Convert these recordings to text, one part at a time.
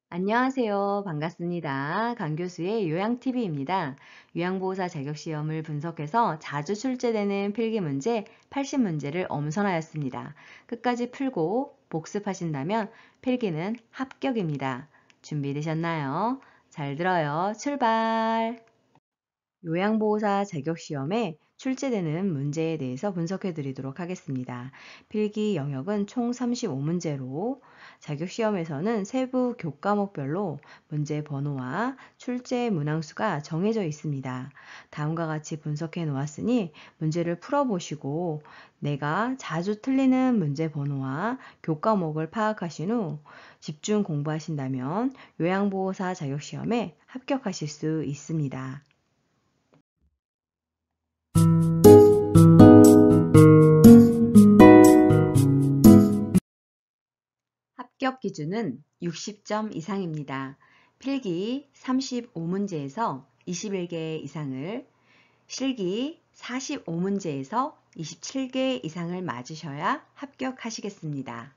안녕하세요. 반갑습니다. 강 교수의 요양TV입니다. 요양보호사 자격시험을 분석해서 자주 출제되는 필기문제 80문제를 엄선하였습니다. 끝까지 풀고 복습하신다면 필기는 합격입니다. 준비되셨나요? 잘 들어요. 출발! 요양보호사 자격시험에 출제되는 문제에 대해서 분석해 드리도록 하겠습니다. 필기 영역은 총 35문제로 자격시험에서는 세부 교과목별로 문제 번호와 출제 문항수가 정해져 있습니다. 다음과 같이 분석해 놓았으니 문제를 풀어보시고 내가 자주 틀리는 문제 번호와 교과목을 파악하신 후 집중 공부하신다면 요양보호사 자격시험에 합격하실 수 있습니다. 합격 기준은 60점 이상입니다. 필기 35문제에서 21개 이상을, 실기 45문제에서 27개 이상을 맞으셔야 합격하시겠습니다.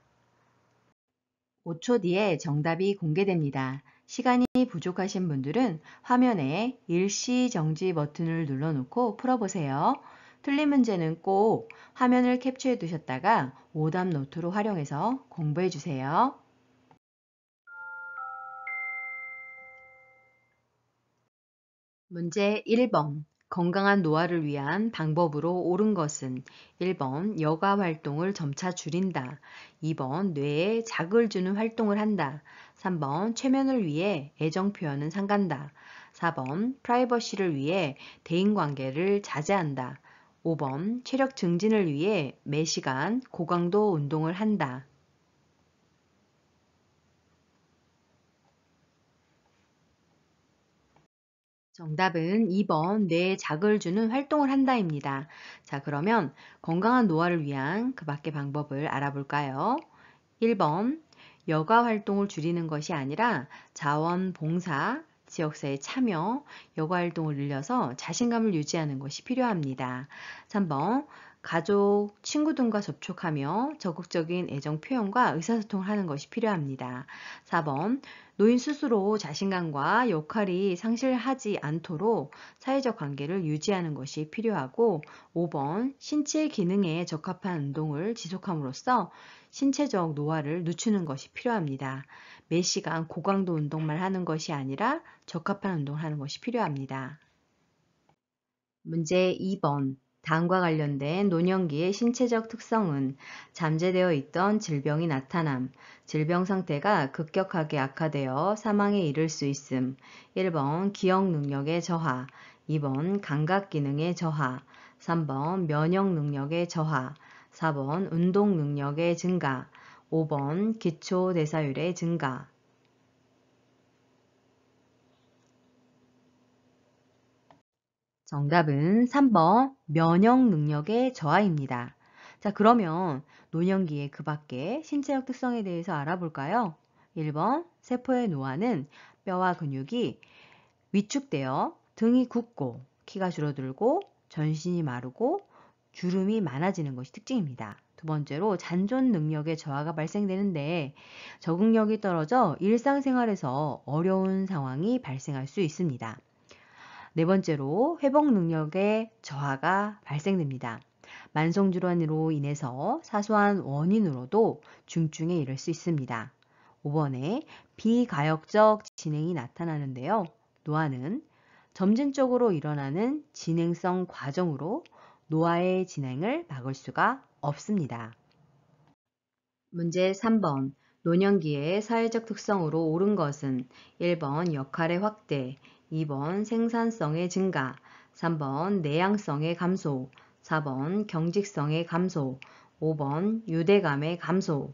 5초 뒤에 정답이 공개됩니다. 시간이 부족하신 분들은 화면에 일시 정지 버튼을 눌러놓고 풀어보세요. 틀린 문제는 꼭 화면을 캡처해 두셨다가 오답 노트로 활용해서 공부해 주세요. 문제 1번. 건강한 노화를 위한 방법으로 옳은 것은 1번 여가 활동을 점차 줄인다. 2번 뇌에 자극을 주는 활동을 한다. 3번 최면을 위해 애정 표현은 삼간다. 4번 프라이버시를 위해 대인관계를 자제한다. 5번 체력 증진을 위해 매시간 고강도 운동을 한다. 정답은 2번 뇌에 자극을 주는 활동을 한다입니다. 자, 그러면 건강한 노화를 위한 그 밖의 방법을 알아볼까요? 1번 여가 활동을 줄이는 것이 아니라 자원봉사, 지역사회 참여, 여가 활동을 늘려서 자신감을 유지하는 것이 필요합니다. 3번 가족, 친구 등과 접촉하며 적극적인 애정 표현과 의사소통을 하는 것이 필요합니다. 4번 노인 스스로 자신감과 역할이 상실하지 않도록 사회적 관계를 유지하는 것이 필요하고 5번 신체 기능에 적합한 운동을 지속함으로써 신체적 노화를 늦추는 것이 필요합니다. 매 시간 고강도 운동만 하는 것이 아니라 적합한 운동을 하는 것이 필요합니다. 문제 2번. 당과 관련된 노년기의 신체적 특성은 잠재되어 있던 질병이 나타남, 질병 상태가 급격하게 악화되어 사망에 이를 수 있음. 1번 기억 능력의 저하, 2번 감각 기능의 저하, 3번 면역 능력의 저하, 4번 운동 능력의 증가, 5번 기초 대사율의 증가. 정답은 3번 면역 능력의 저하입니다. 자, 그러면 노년기의 그 밖의 신체적 특성에 대해서 알아볼까요? 1번 세포의 노화는 뼈와 근육이 위축되어 등이 굽고 키가 줄어들고 전신이 마르고 주름이 많아지는 것이 특징입니다. 두 번째로 잔존 능력의 저하가 발생되는데 적응력이 떨어져 일상생활에서 어려운 상황이 발생할 수 있습니다. 네 번째로 회복 능력의 저하가 발생됩니다. 만성질환으로 인해서 사소한 원인으로도 중증에 이를 수 있습니다. 5번에 비가역적 진행이 나타나는데요. 노화는 점진적으로 일어나는 진행성 과정으로 노화의 진행을 막을 수가 없습니다. 문제 3번. 노년기의 사회적 특성으로 옳은 것은 1번 역할의 확대, 2번 생산성의 증가, 3번 내향성의 감소, 4번 경직성의 감소, 5번 유대감의 감소.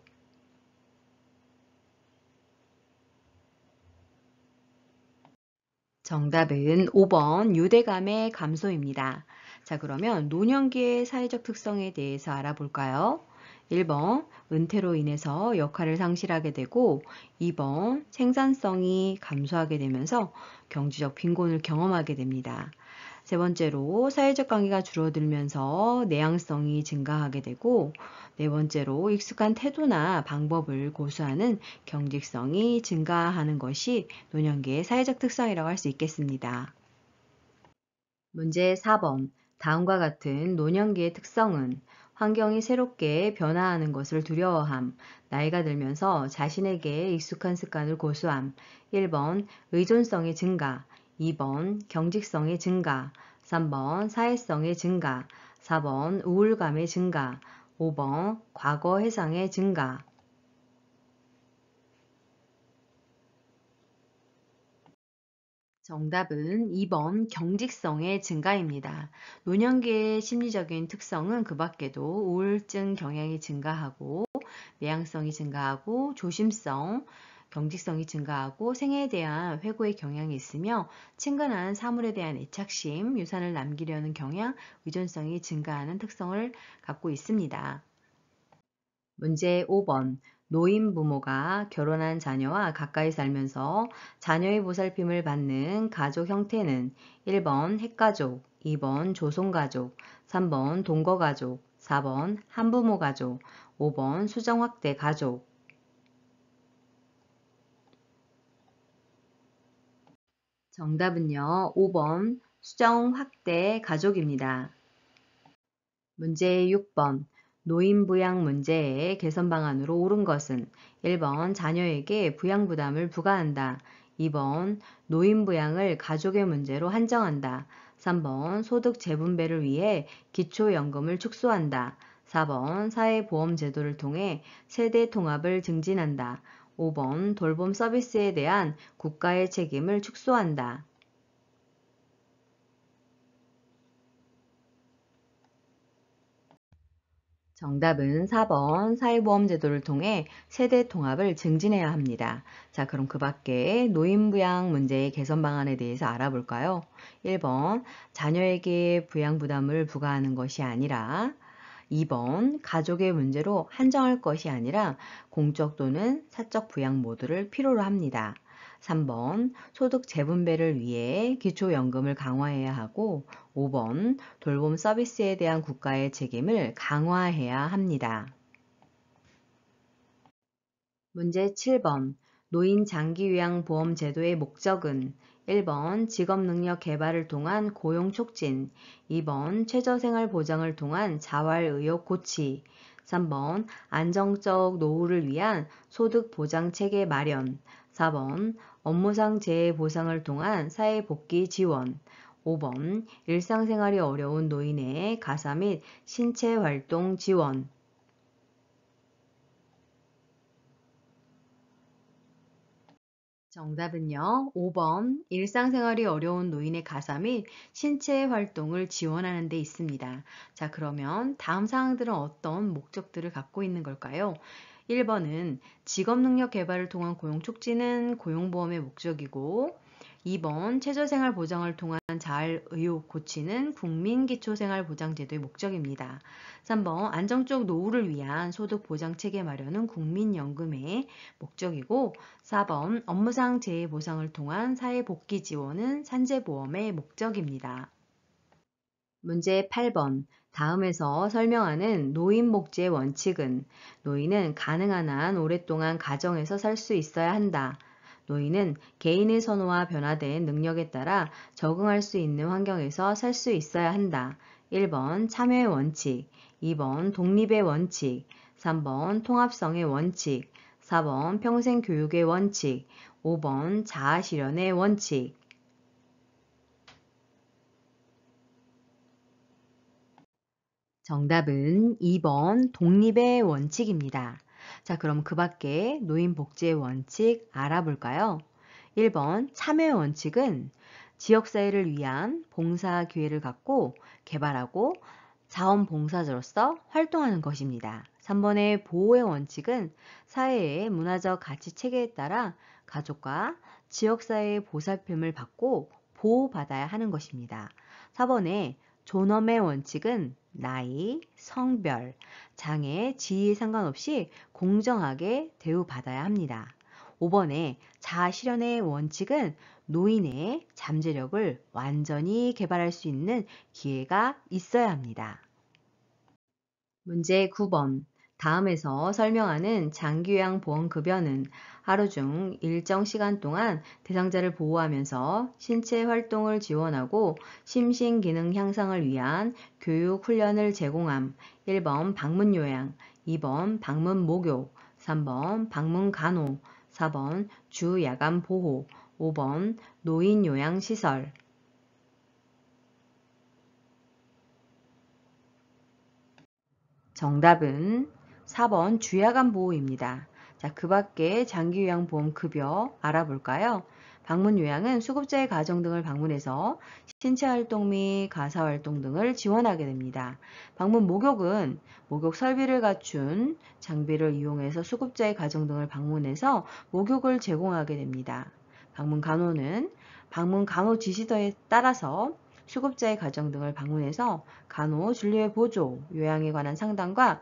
정답은 5번 유대감의 감소입니다. 자, 그러면 노년기의 사회적 특성에 대해서 알아볼까요? 1번 은퇴로 인해서 역할을 상실하게 되고 2번 생산성이 감소하게 되면서 경제적 빈곤을 경험하게 됩니다. 세 번째로 사회적 관계가 줄어들면서 내향성이 증가하게 되고, 네 번째로 익숙한 태도나 방법을 고수하는 경직성이 증가하는 것이 노년기의 사회적 특성이라고 할 수 있겠습니다. 문제 4번. 다음과 같은 노년기의 특성은 환경이 새롭게 변화하는 것을 두려워함, 나이가 들면서 자신에게 익숙한 습관을 고수함, 1번 의존성의 증가, 2번 경직성의 증가, 3번 사회성의 증가, 4번 우울감의 증가, 5번 과거 회상의 증가. 정답은 2번 경직성의 증가입니다. 노년기의 심리적인 특성은 그 밖에도 우울증 경향이 증가하고 내향성이 증가하고 조심성, 경직성이 증가하고 생애에 대한 회고의 경향이 있으며 친근한 사물에 대한 애착심, 유산을 남기려는 경향, 의존성이 증가하는 특성을 갖고 있습니다. 문제 5번. 노인 부모가 결혼한 자녀와 가까이 살면서 자녀의 보살핌을 받는 가족 형태는 1번 핵가족, 2번 조손가족, 3번 동거가족, 4번 한부모 가족, 5번 수정확대 가족. 정답은요, 5번 수정확대 가족입니다. 문제 6번. 노인부양 문제의 개선 방안으로 옳은 것은 1번 자녀에게 부양 부담을 부과한다. 2번 노인부양을 가족의 문제로 한정한다. 3번 소득 재분배를 위해 기초연금을 축소한다. 4번 사회보험 제도를 통해 세대 통합을 증진한다. 5번 돌봄 서비스에 대한 국가의 책임을 축소한다. 정답은 4번 사회보험 제도를 통해 세대 통합을 증진해야 합니다. 자, 그럼 그 밖에 노인부양 문제의 개선 방안에 대해서 알아볼까요? 1번 자녀에게 부양 부담을 부과하는 것이 아니라 2번 가족의 문제로 한정할 것이 아니라 공적 또는 사적 부양 모두를 필요로 합니다. 3번 소득 재분배를 위해 기초연금을 강화해야 하고 5번 돌봄 서비스에 대한 국가의 책임을 강화해야 합니다. 문제 7번. 노인 장기요양보험 제도의 목적은 1번 직업능력 개발을 통한 고용 촉진, 2번 최저생활 보장을 통한 자활의욕 고치, 3번 안정적 노후를 위한 소득 보장 체계 마련, 4번 업무상 재해 보상을 통한 사회복귀 지원, 5번 일상생활이 어려운 노인의 가사 및 신체 활동 지원. 정답은요, 5번 일상생활이 어려운 노인의 가사 및 신체 활동을 지원하는 데 있습니다. 자, 그러면 다음 사항들은 어떤 목적들을 갖고 있는 걸까요? 1번은 직업능력 개발을 통한 고용 촉진은 고용보험의 목적이고, 2번 최저생활 보장을 통한 자활의욕 고치는 국민기초생활보장제도의 목적입니다. 3번 안정적 노후를 위한 소득 보장 체계 마련은 국민연금의 목적이고, 4번 업무상 재해 보상을 통한 사회복귀 지원은 산재보험의 목적입니다. 문제 8번. 다음에서 설명하는 노인복지의 원칙은 노인은 가능한 한 오랫동안 가정에서 살 수 있어야 한다. 노인은 개인의 선호와 변화된 능력에 따라 적응할 수 있는 환경에서 살 수 있어야 한다. 1번 참여의 원칙, 2번 독립의 원칙, 3번 통합성의 원칙, 4번 평생교육의 원칙, 5번 자아실현의 원칙. 정답은 2번 독립의 원칙입니다. 자, 그럼 그 밖에 노인 복지의 원칙 알아볼까요? 1번 참여의 원칙은 지역사회를 위한 봉사 기회를 갖고 개발하고 자원봉사자로서 활동하는 것입니다. 3번의 보호의 원칙은 사회의 문화적 가치 체계에 따라 가족과 지역사회의 보살핌을 받고 보호받아야 하는 것입니다. 4번의 존엄의 원칙은 나이, 성별, 장애, 지위에 상관없이 공정하게 대우받아야 합니다. 5번에 자아실현의 원칙은 노인의 잠재력을 완전히 개발할 수 있는 기회가 있어야 합니다. 문제 9번. 다음에서 설명하는 장기요양보험급여는 하루 중 일정 시간 동안 대상자를 보호하면서 신체 활동을 지원하고 심신기능 향상을 위한 교육 훈련을 제공함. 1번 방문요양, 2번 방문목욕, 3번 방문간호, 4번 주야간보호, 5번 노인요양시설. 정답은 4번 주야간 보호입니다. 자, 그 밖에 장기요양보험 급여 알아볼까요? 방문 요양은 수급자의 가정 등을 방문해서 신체 활동 및 가사 활동 등을 지원하게 됩니다. 방문 목욕은 목욕 설비를 갖춘 장비를 이용해서 수급자의 가정 등을 방문해서 목욕을 제공하게 됩니다. 방문 간호는 방문 간호 지시서에 따라서 수급자의 가정 등을 방문해서 간호, 진료의 보조, 요양에 관한 상담과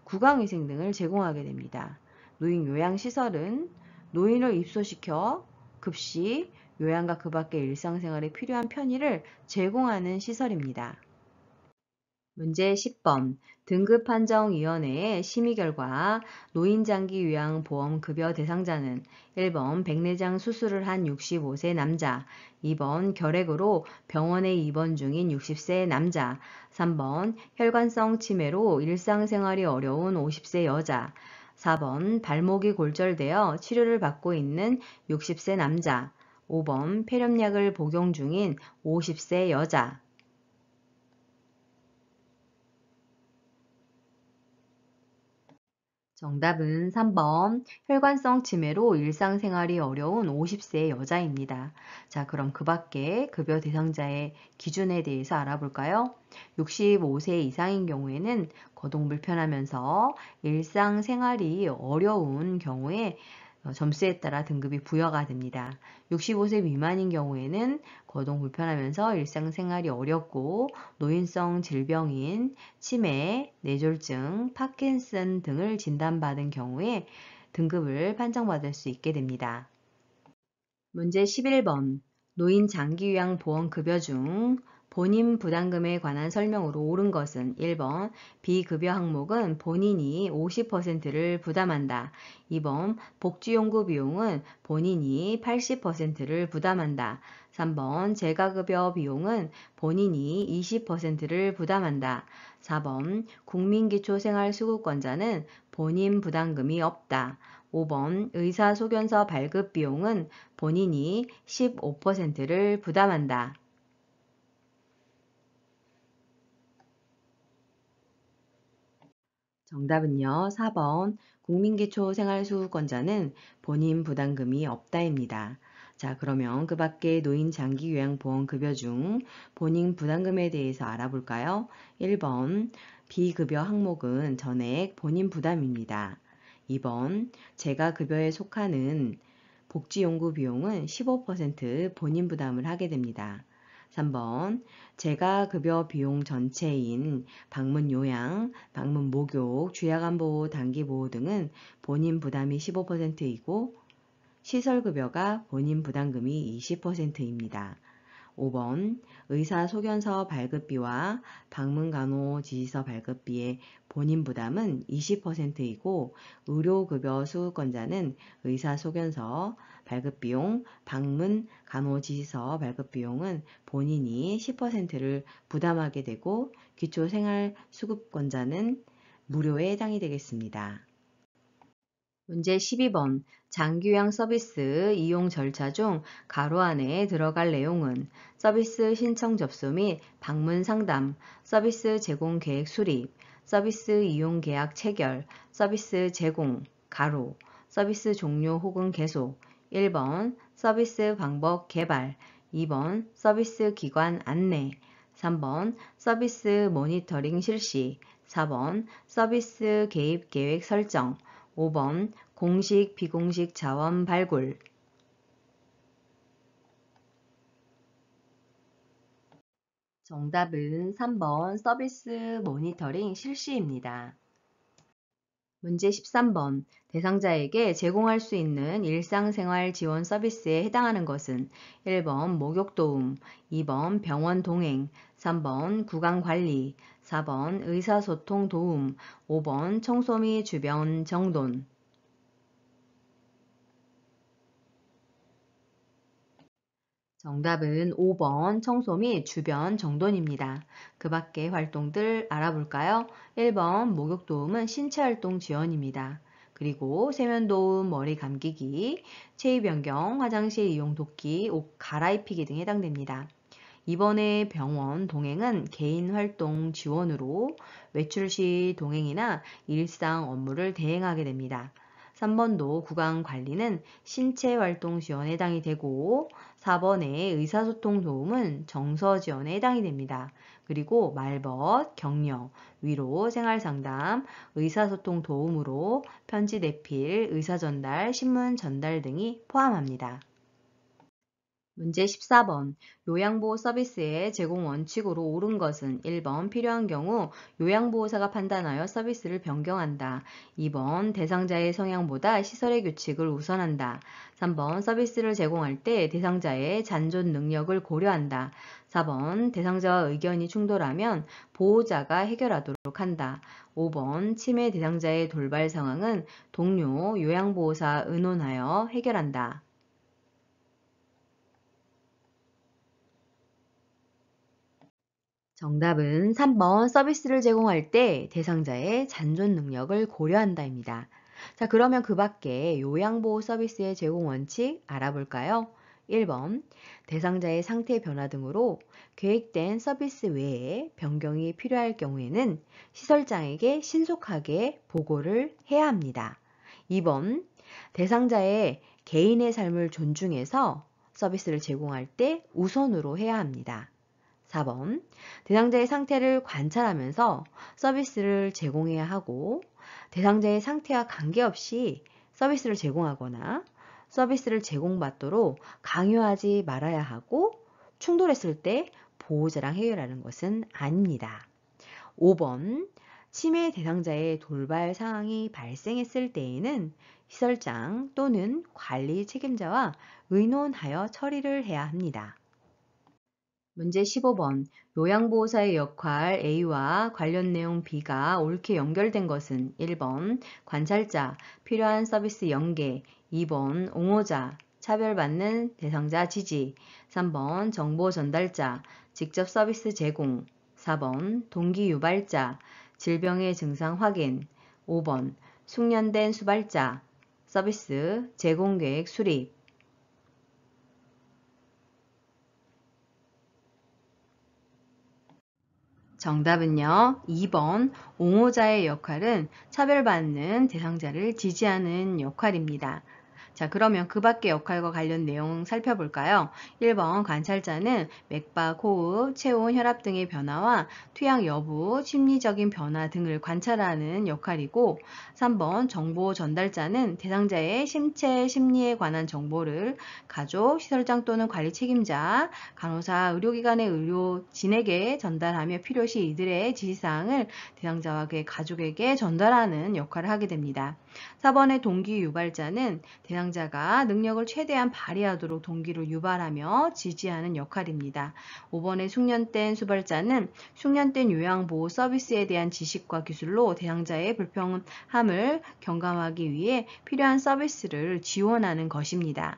구강위생 등을 제공하게 됩니다. 노인요양시설은 노인을 입소시켜 급식, 요양과 그 밖의 일상생활에 필요한 편의를 제공하는 시설입니다. 문제 10번. 등급판정위원회의 심의 결과 노인장기요양보험급여 대상자는 1번 백내장 수술을 한 65세 남자, 2번 결핵으로 병원에 입원 중인 60세 남자, 3번 혈관성 치매로 일상생활이 어려운 50세 여자, 4번 발목이 골절되어 치료를 받고 있는 60세 남자, 5번 폐렴약을 복용 중인 50세 여자. 정답은 3번 혈관성 치매로 일상생활이 어려운 50세 여자입니다. 자, 그럼 그 밖에 급여 대상자의 기준에 대해서 알아볼까요? 65세 이상인 경우에는 거동 불편하면서 일상생활이 어려운 경우에 점수에 따라 등급이 부여가 됩니다. 65세 미만인 경우에는 거동 불편하면서 일상생활이 어렵고 노인성 질병인 치매, 뇌졸중, 파킨슨 등을 진단받은 경우에 등급을 판정받을 수 있게 됩니다. 문제 11번. 노인 장기요양보험급여 중 본인 부담금에 관한 설명으로 옳은 것은 1번 비급여 항목은 본인이 50%를 부담한다. 2번 복지용구 비용은 본인이 80%를 부담한다. 3번 재가급여 비용은 본인이 20%를 부담한다. 4번 국민기초생활수급권자는 본인 부담금이 없다. 5번 의사소견서 발급 비용은 본인이 15%를 부담한다. 정답은요. 4번 국민기초생활수급권자는 본인 부담금이 없다입니다. 자, 그러면 그 밖에 노인 장기요양보험급여 중 본인 부담금에 대해서 알아볼까요? 1번 비급여 항목은 전액 본인 부담입니다. 2번 재가급여에 속하는 복지용구 비용은 15% 본인 부담을 하게 됩니다. 3번 재가급여 비용 전체인 방문요양, 방문목욕, 주야간보호, 단기보호 등은 본인 부담이 15%이고 시설급여가 본인 부담금이 20%입니다. 5번 의사소견서 발급비와 방문간호 지시서 발급비의 본인 부담은 20%이고 의료급여 수급권자는 의사소견서 발급비용, 방문간호 지시서 발급비용은 본인이 10%를 부담하게 되고 기초생활수급권자는 무료에 해당이 되겠습니다. 문제 12번. 장기요양 서비스 이용 절차 중 가로 안에 들어갈 내용은 서비스 신청 접수 및 방문 상담, 서비스 제공 계획 수립, 서비스 이용 계약 체결, 서비스 제공, 가로, 서비스 종료 혹은 계속, 1번 서비스 방법 개발, 2번 서비스 기관 안내, 3번 서비스 모니터링 실시, 4번 서비스 개입 계획 설정, 5번 공식 비공식 자원 발굴. 정답은 3번 서비스 모니터링 실시입니다. 문제 13번. 대상자에게 제공할 수 있는 일상생활 지원 서비스에 해당하는 것은 1번 목욕도움, 2번 병원 동행, 3번 구강관리, 4번 의사소통 도움, 5번 청소 및 주변 정돈. 정답은 5번 청소 및 주변 정돈입니다. 그 밖의 활동들 알아볼까요? 1번 목욕도움은 신체활동 지원입니다. 그리고 세면도움, 머리 감기기, 체위 변경, 화장실 이용 돕기, 옷 갈아입히기 등에 해당됩니다. 이번에 병원 동행은 개인 활동 지원으로 외출 시 동행이나 일상 업무를 대행하게 됩니다. 3번도 구강 관리는 신체 활동 지원에 해당이 되고 4번의 의사소통 도움은 정서 지원에 해당이 됩니다. 그리고 말벗, 격려, 위로, 생활상담, 의사소통 도움으로 편지 내필, 의사전달, 신문 전달 등이 포함합니다. 문제 14번. 요양보호 서비스의 제공 원칙으로 옳은 것은 1번 필요한 경우 요양보호사가 판단하여 서비스를 변경한다. 2번 대상자의 성향보다 시설의 규칙을 우선한다. 3번 서비스를 제공할 때 대상자의 잔존 능력을 고려한다. 4번 대상자와 의견이 충돌하면 보호자가 해결하도록 한다. 5번 치매 대상자의 돌발 상황은 동료 요양보호사 의논하여 해결한다. 정답은 3번 서비스를 제공할 때 대상자의 잔존 능력을 고려한다입니다. 자, 그러면 그 밖에 요양보호 서비스의 제공 원칙 알아볼까요? 1번 대상자의 상태 변화 등으로 계획된 서비스 외에 변경이 필요할 경우에는 시설장에게 신속하게 보고를 해야 합니다. 2번 대상자의 개인의 삶을 존중해서 서비스를 제공할 때 우선으로 해야 합니다. 4번 대상자의 상태를 관찰하면서 서비스를 제공해야 하고 대상자의 상태와 관계없이 서비스를 제공하거나 서비스를 제공받도록 강요하지 말아야 하고 충돌했을 때 보호자랑 해결하는 것은 아닙니다. 5번 치매 대상자의 돌발 상황이 발생했을 때에는 시설장 또는 관리 책임자와 의논하여 처리를 해야 합니다. 문제 15번. 요양보호사의 역할 A와 관련 내용 B가 옳게 연결된 것은 1번 관찰자, 필요한 서비스 연계, 2번 옹호자, 차별받는 대상자 지지, 3번 정보 전달자, 직접 서비스 제공, 4번 동기 유발자, 질병의 증상 확인, 5번 숙련된 수발자, 서비스 제공 계획 수립. 정답은요. 2번 옹호자의 역할은 차별받는 대상자를 지지하는 역할입니다. 자, 그러면 그 밖의 역할과 관련 내용 살펴볼까요? 1번 관찰자는 맥박, 호흡, 체온, 혈압 등의 변화와 투약 여부, 심리적인 변화 등을 관찰하는 역할이고 3번 정보 전달자는 대상자의 신체, 심리에 관한 정보를 가족, 시설장 또는 관리 책임자, 간호사, 의료기관의 의료진에게 전달하며 필요시 이들의 지시사항을 대상자와 그의 가족에게 전달하는 역할을 하게 됩니다. 4번의 동기 유발자는 대상자가 능력을 최대한 발휘하도록 동기를 유발하며 지지하는 역할입니다. 5번의 숙련된 수발자는 숙련된 요양보호 서비스에 대한 지식과 기술로 대상자의 불평함을 경감하기 위해 필요한 서비스를 지원하는 것입니다.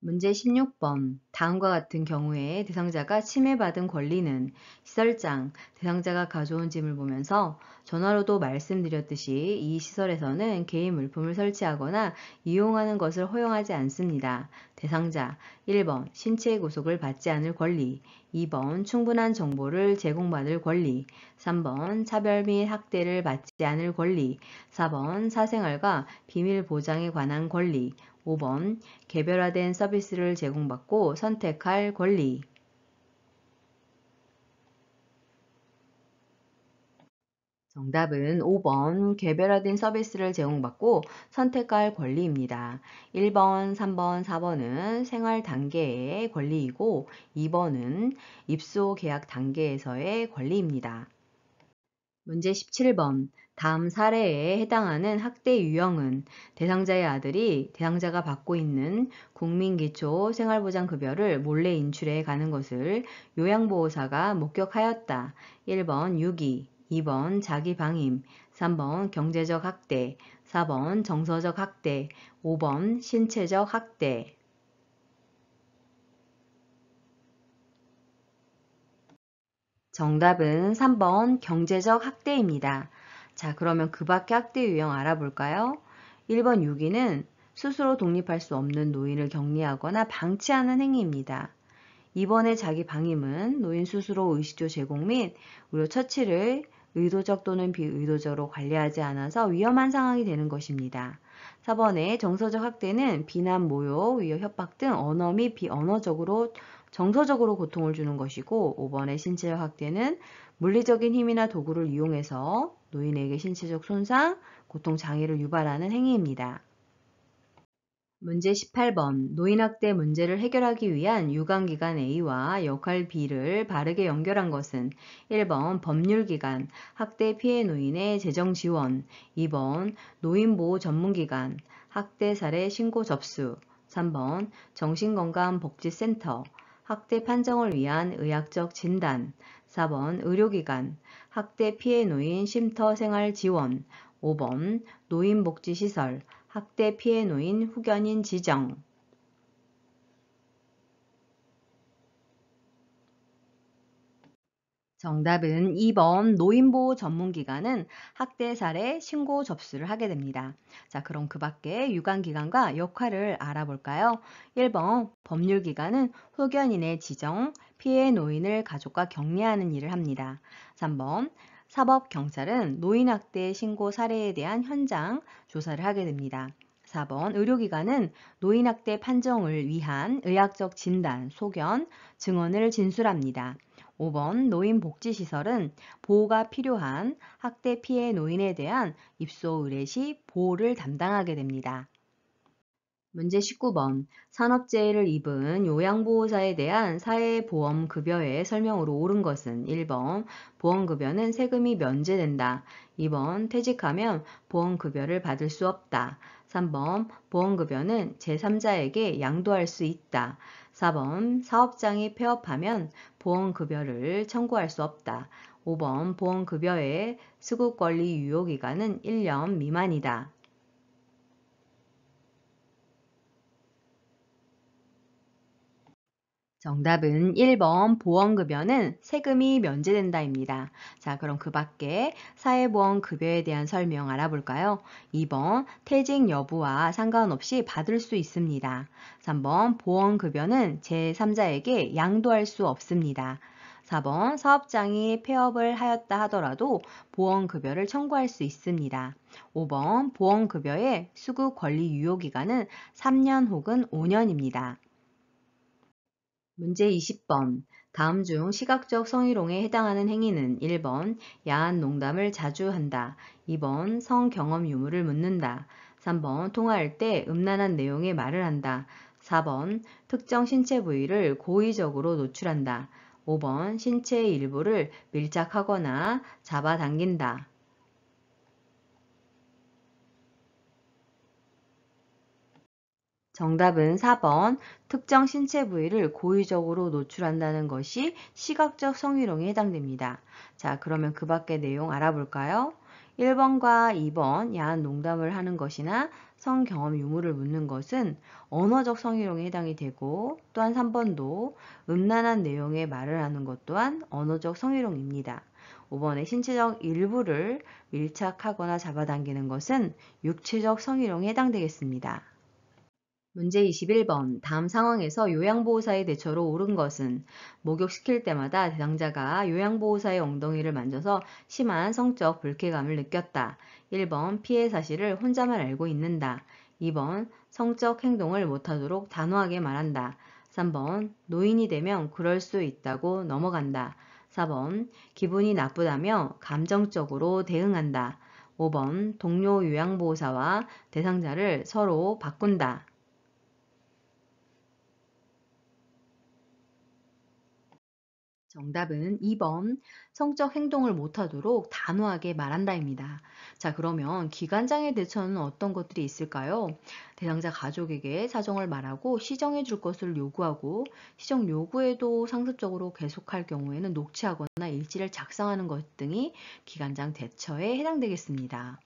문제 16번. 다음과 같은 경우에 대상자가 침해받은 권리는 시설장, 대상자가 가져온 짐을 보면서 전화로도 말씀드렸듯이 이 시설에서는 개인 물품을 설치하거나 이용하는 것을 허용하지 않습니다. 대상자 1번 신체 구속을 받지 않을 권리, 2번 충분한 정보를 제공받을 권리, 3번 차별 및 학대를 받지 않을 권리, 4번 사생활과 비밀 보장에 관한 권리, 5번 개별화된 서비스를 제공받고 선택할 권리. 정답은 5번 개별화된 서비스를 제공받고 선택할 권리입니다. 1번, 3번, 4번은 생활 단계의 권리이고 2번은 입소 계약 단계에서의 권리입니다. 문제 17번. 다음 사례에 해당하는 학대 유형은 대상자의 아들이 대상자가 받고 있는 국민기초생활보장급여를 몰래 인출해 가는 것을 요양보호사가 목격하였다. 1번 유기, 2번 자기방임, 3번 경제적 학대, 4번 정서적 학대, 5번 신체적 학대. 정답은 3번 경제적 학대입니다. 자, 그러면 그 밖에 학대 유형 알아볼까요? 1번 유기는 스스로 독립할 수 없는 노인을 격리하거나 방치하는 행위입니다. 2번의 자기 방임은 노인 스스로 의식주 제공 및 의료 처치를 의도적 또는 비의도적으로 관리하지 않아서 위험한 상황이 되는 것입니다. 4번의 정서적 학대는 비난, 모욕, 위협, 협박 등 언어 및 비언어적으로 정서적으로 고통을 주는 것이고 5번의 신체적 학대는 물리적인 힘이나 도구를 이용해서 노인에게 신체적 손상, 고통, 장애를 유발하는 행위입니다. 문제 18번. 노인학대 문제를 해결하기 위한 유관기관 A와 역할 B를 바르게 연결한 것은 1번 법률기관, 학대 피해 노인의 재정지원, 2번 노인보호 전문기관, 학대 사례 신고 접수, 3번 정신건강복지센터, 학대 판정을 위한 의학적 진단, 4번 의료기관, 학대 피해 노인 쉼터 생활 지원, 5번 노인복지시설, 학대 피해 노인 후견인 지정. 정답은 2번 노인보호 전문기관은 학대 사례 신고 접수를 하게 됩니다. 자, 그럼 그 밖에 유관기관과 역할을 알아볼까요? 1번 법률기관은 후견인의 지정, 피해 노인을 가족과 격리하는 일을 합니다. 3번 사법경찰은 노인학대 신고 사례에 대한 현장 조사를 하게 됩니다. 4번 의료기관은 노인학대 판정을 위한 의학적 진단, 소견, 증언을 진술합니다. 5번 노인복지시설은 보호가 필요한 학대 피해 노인에 대한 입소 의뢰 시 보호를 담당하게 됩니다. 문제 19번. 산업재해를 입은 요양보호사에 대한 사회보험급여의 설명으로 옳은 것은 1번 보험급여는 세금이 면제된다. 2번 퇴직하면 보험급여를 받을 수 없다. 3번 보험급여는 제3자에게 양도할 수 있다. 4번 사업장이 폐업하면 보험급여를 청구할 수 없다. 5번 보험급여의 수급권리 유효기간은 1년 미만이다. 정답은 1번 보험급여는 세금이 면제된다입니다. 자, 그럼 그 밖에 사회보험급여에 대한 설명 알아볼까요? 2번 퇴직 여부와 상관없이 받을 수 있습니다. 3번 보험급여는 제3자에게 양도할 수 없습니다. 4번 사업장이 폐업을 하였다 하더라도 보험급여를 청구할 수 있습니다. 5번 보험급여의 수급 권리 유효기간은 3년 혹은 5년입니다. 문제 20번. 다음 중 시각적 성희롱에 해당하는 행위는 1번 야한 농담을 자주 한다. 2번 성경험 유무를 묻는다. 3번 통화할 때 음란한 내용의 말을 한다. 4번 특정 신체 부위를 고의적으로 노출한다. 5번 신체의 일부를 밀착하거나 잡아당긴다. 정답은 4번 특정 신체 부위를 고의적으로 노출한다는 것이 시각적 성희롱에 해당됩니다. 자, 그러면 그 밖의 내용 알아볼까요? 1번과 2번 야한 농담을 하는 것이나 성경험 유무를 묻는 것은 언어적 성희롱에 해당이 되고 또한 3번도 음란한 내용의 말을 하는 것 또한 언어적 성희롱입니다. 5번의 신체적 일부를 밀착하거나 잡아당기는 것은 육체적 성희롱에 해당되겠습니다. 문제 21번. 다음 상황에서 요양보호사의 대처로 옳은 것은 목욕시킬 때마다 대상자가 요양보호사의 엉덩이를 만져서 심한 성적 불쾌감을 느꼈다. 1번 피해 사실을 혼자만 알고 있는다. 2번 성적 행동을 못하도록 단호하게 말한다. 3번 노인이 되면 그럴 수 있다고 넘어간다. 4번 기분이 나쁘다며 감정적으로 대응한다. 5번 동료 요양보호사와 대상자를 서로 바꾼다. 정답은 2번 성적 행동을 못하도록 단호하게 말한다입니다. 자, 그러면 기관장의 대처는 어떤 것들이 있을까요? 대상자 가족에게 사정을 말하고 시정해 줄 것을 요구하고 시정 요구에도 상습적으로 계속할 경우에는 녹취하거나 일지를 작성하는 것 등이 기관장 대처에 해당되겠습니다.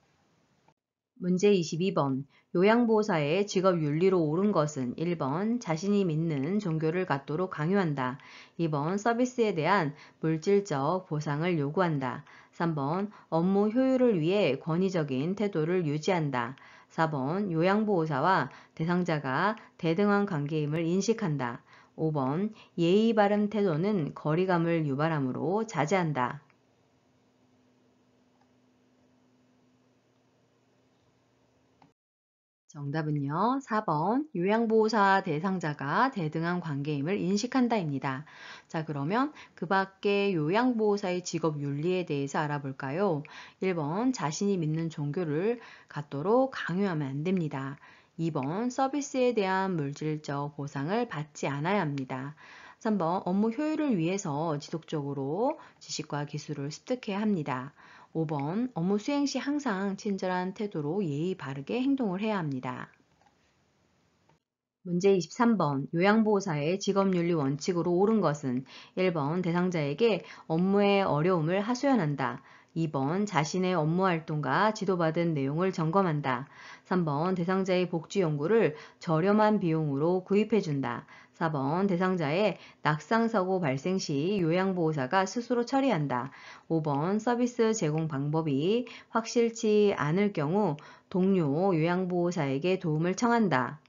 문제 22번. 요양보호사의 직업 윤리로 옳은 것은 1번 자신이 믿는 종교를 갖도록 강요한다. 2번 서비스에 대한 물질적 보상을 요구한다. 3번 업무 효율을 위해 권위적인 태도를 유지한다. 4번 요양보호사와 대상자가 대등한 관계임을 인식한다. 5번 예의 바른 태도는 거리감을 유발하므로 자제한다. 정답은요. 4번 요양보호사 대상자가 대등한 관계임을 인식한다입니다. 자, 그러면 그 밖에 요양보호사의 직업 윤리에 대해서 알아볼까요? 1번 자신이 믿는 종교를 갖도록 강요하면 안 됩니다. 2번 서비스에 대한 물질적 보상을 받지 않아야 합니다. 3번 업무 효율을 위해서 지속적으로 지식과 기술을 습득해야 합니다. 5번 업무 수행 시 항상 친절한 태도로 예의 바르게 행동을 해야 합니다. 문제 23번. 요양보호사의 직업윤리 원칙으로 옳은 것은 1번 대상자에게 업무의 어려움을 하소연한다. 2번 자신의 업무 활동과 지도받은 내용을 점검한다. 3번 대상자의 복지 연구를 저렴한 비용으로 구입해준다. 4번 대상자의 낙상사고 발생 시 요양보호사가 스스로 처리한다. 5번 서비스 제공 방법이 확실치 않을 경우 동료 요양보호사에게 도움을 청한다.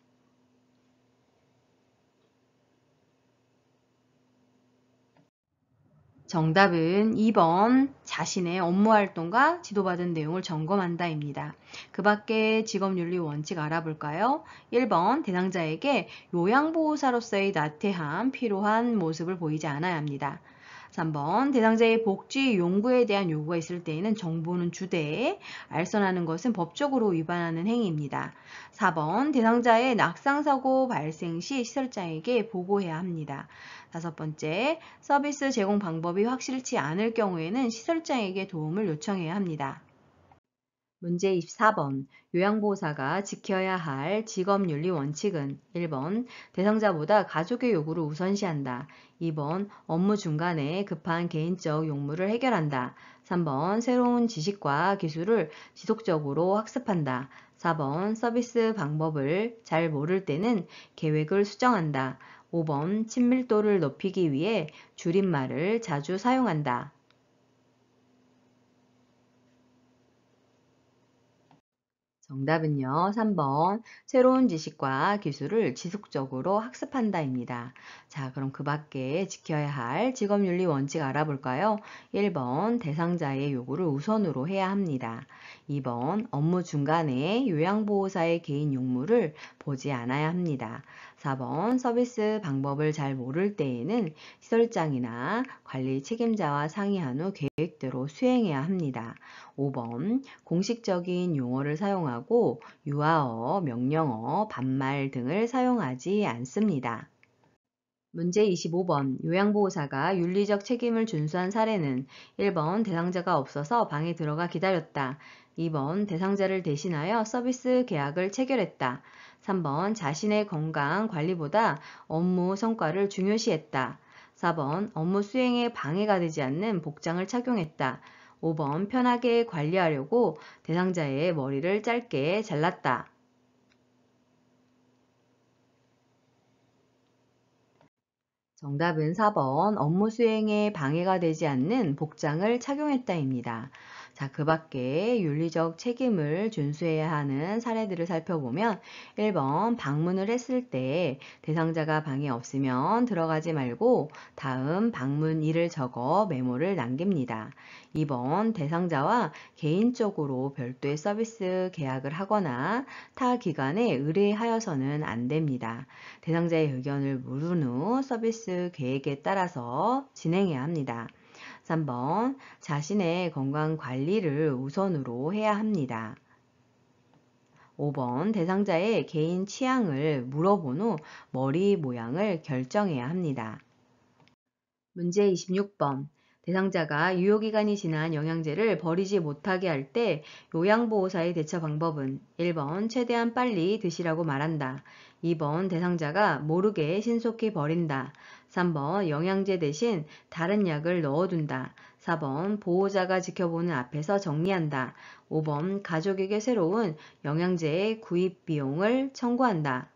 정답은 2번 자신의 업무 활동과 지도받은 내용을 점검한다입니다. 그 밖에 직업윤리 원칙 알아볼까요? 1번 대상자에게 요양보호사로서의 나태함, 피로한 모습을 보이지 않아야 합니다. 3번 대상자의 복지 용구에 대한 요구가 있을 때에는 정보는 주되 알선하는 것은 법적으로 위반하는 행위입니다. 4번 대상자의 낙상사고 발생 시 시설장에게 보고해야 합니다. 다섯 번째, 서비스 제공 방법이 확실치 않을 경우에는 시설장에게 도움을 요청해야 합니다. 문제 24번. 요양보호사가 지켜야 할 직업윤리 원칙은 1번 대상자보다 가족의 요구를 우선시한다. 2번 업무 중간에 급한 개인적 용무를 해결한다. 3번 새로운 지식과 기술을 지속적으로 학습한다. 4번 서비스 방법을 잘 모를 때는 계획을 수정한다. 5번 친밀도를 높이기 위해 줄임말을 자주 사용한다. 정답은요. 3번 새로운 지식과 기술을 지속적으로 학습한다입니다. 자, 그럼 그 밖에 지켜야 할 직업윤리 원칙 알아볼까요? 1번 대상자의 요구를 우선으로 해야 합니다. 2번 업무 중간에 요양보호사의 개인 용무를 보지 않아야 합니다. 4번 서비스 방법을 잘 모를 때에는 시설장이나 관리 책임자와 상의한 후 계획대로 수행해야 합니다. 5번 공식적인 용어를 사용하고 유아어, 명령어, 반말 등을 사용하지 않습니다. 문제 25번. 요양보호사가 윤리적 책임을 준수한 사례는 1번 대상자가 없어서 방에 들어가 기다렸다. 2번 대상자를 대신하여 서비스 계약을 체결했다. 3번 자신의 건강 관리보다 업무 성과를 중요시했다. 4번 업무 수행에 방해가 되지 않는 복장을 착용했다. 5번 편하게 관리하려고 대상자의 머리를 짧게 잘랐다. 정답은 4번 업무 수행에 방해가 되지 않는 복장을 착용했다입니다. 자, 그 밖에 윤리적 책임을 준수해야 하는 사례들을 살펴보면 1번 방문을 했을 때 대상자가 방에 없으면 들어가지 말고 다음 방문일을 적어 메모를 남깁니다. 2번 대상자와 개인적으로 별도의 서비스 계약을 하거나 타 기관에 의뢰하여서는 안 됩니다. 대상자의 의견을 물은 후 서비스 계획에 따라서 진행해야 합니다. 3번 자신의 건강 관리를 우선으로 해야 합니다. 5번 대상자의 개인 취향을 물어본 후 머리 모양을 결정해야 합니다. 문제 26번. 대상자가 유효기간이 지난 영양제를 버리지 못하게 할 때 요양보호사의 대처 방법은 1번 최대한 빨리 드시라고 말한다. 2번 대상자가 모르게 신속히 버린다. 3번 영양제 대신 다른 약을 넣어둔다. 4번 보호자가 지켜보는 앞에서 정리한다. 5번 가족에게 새로운 영양제의 구입 비용을 청구한다.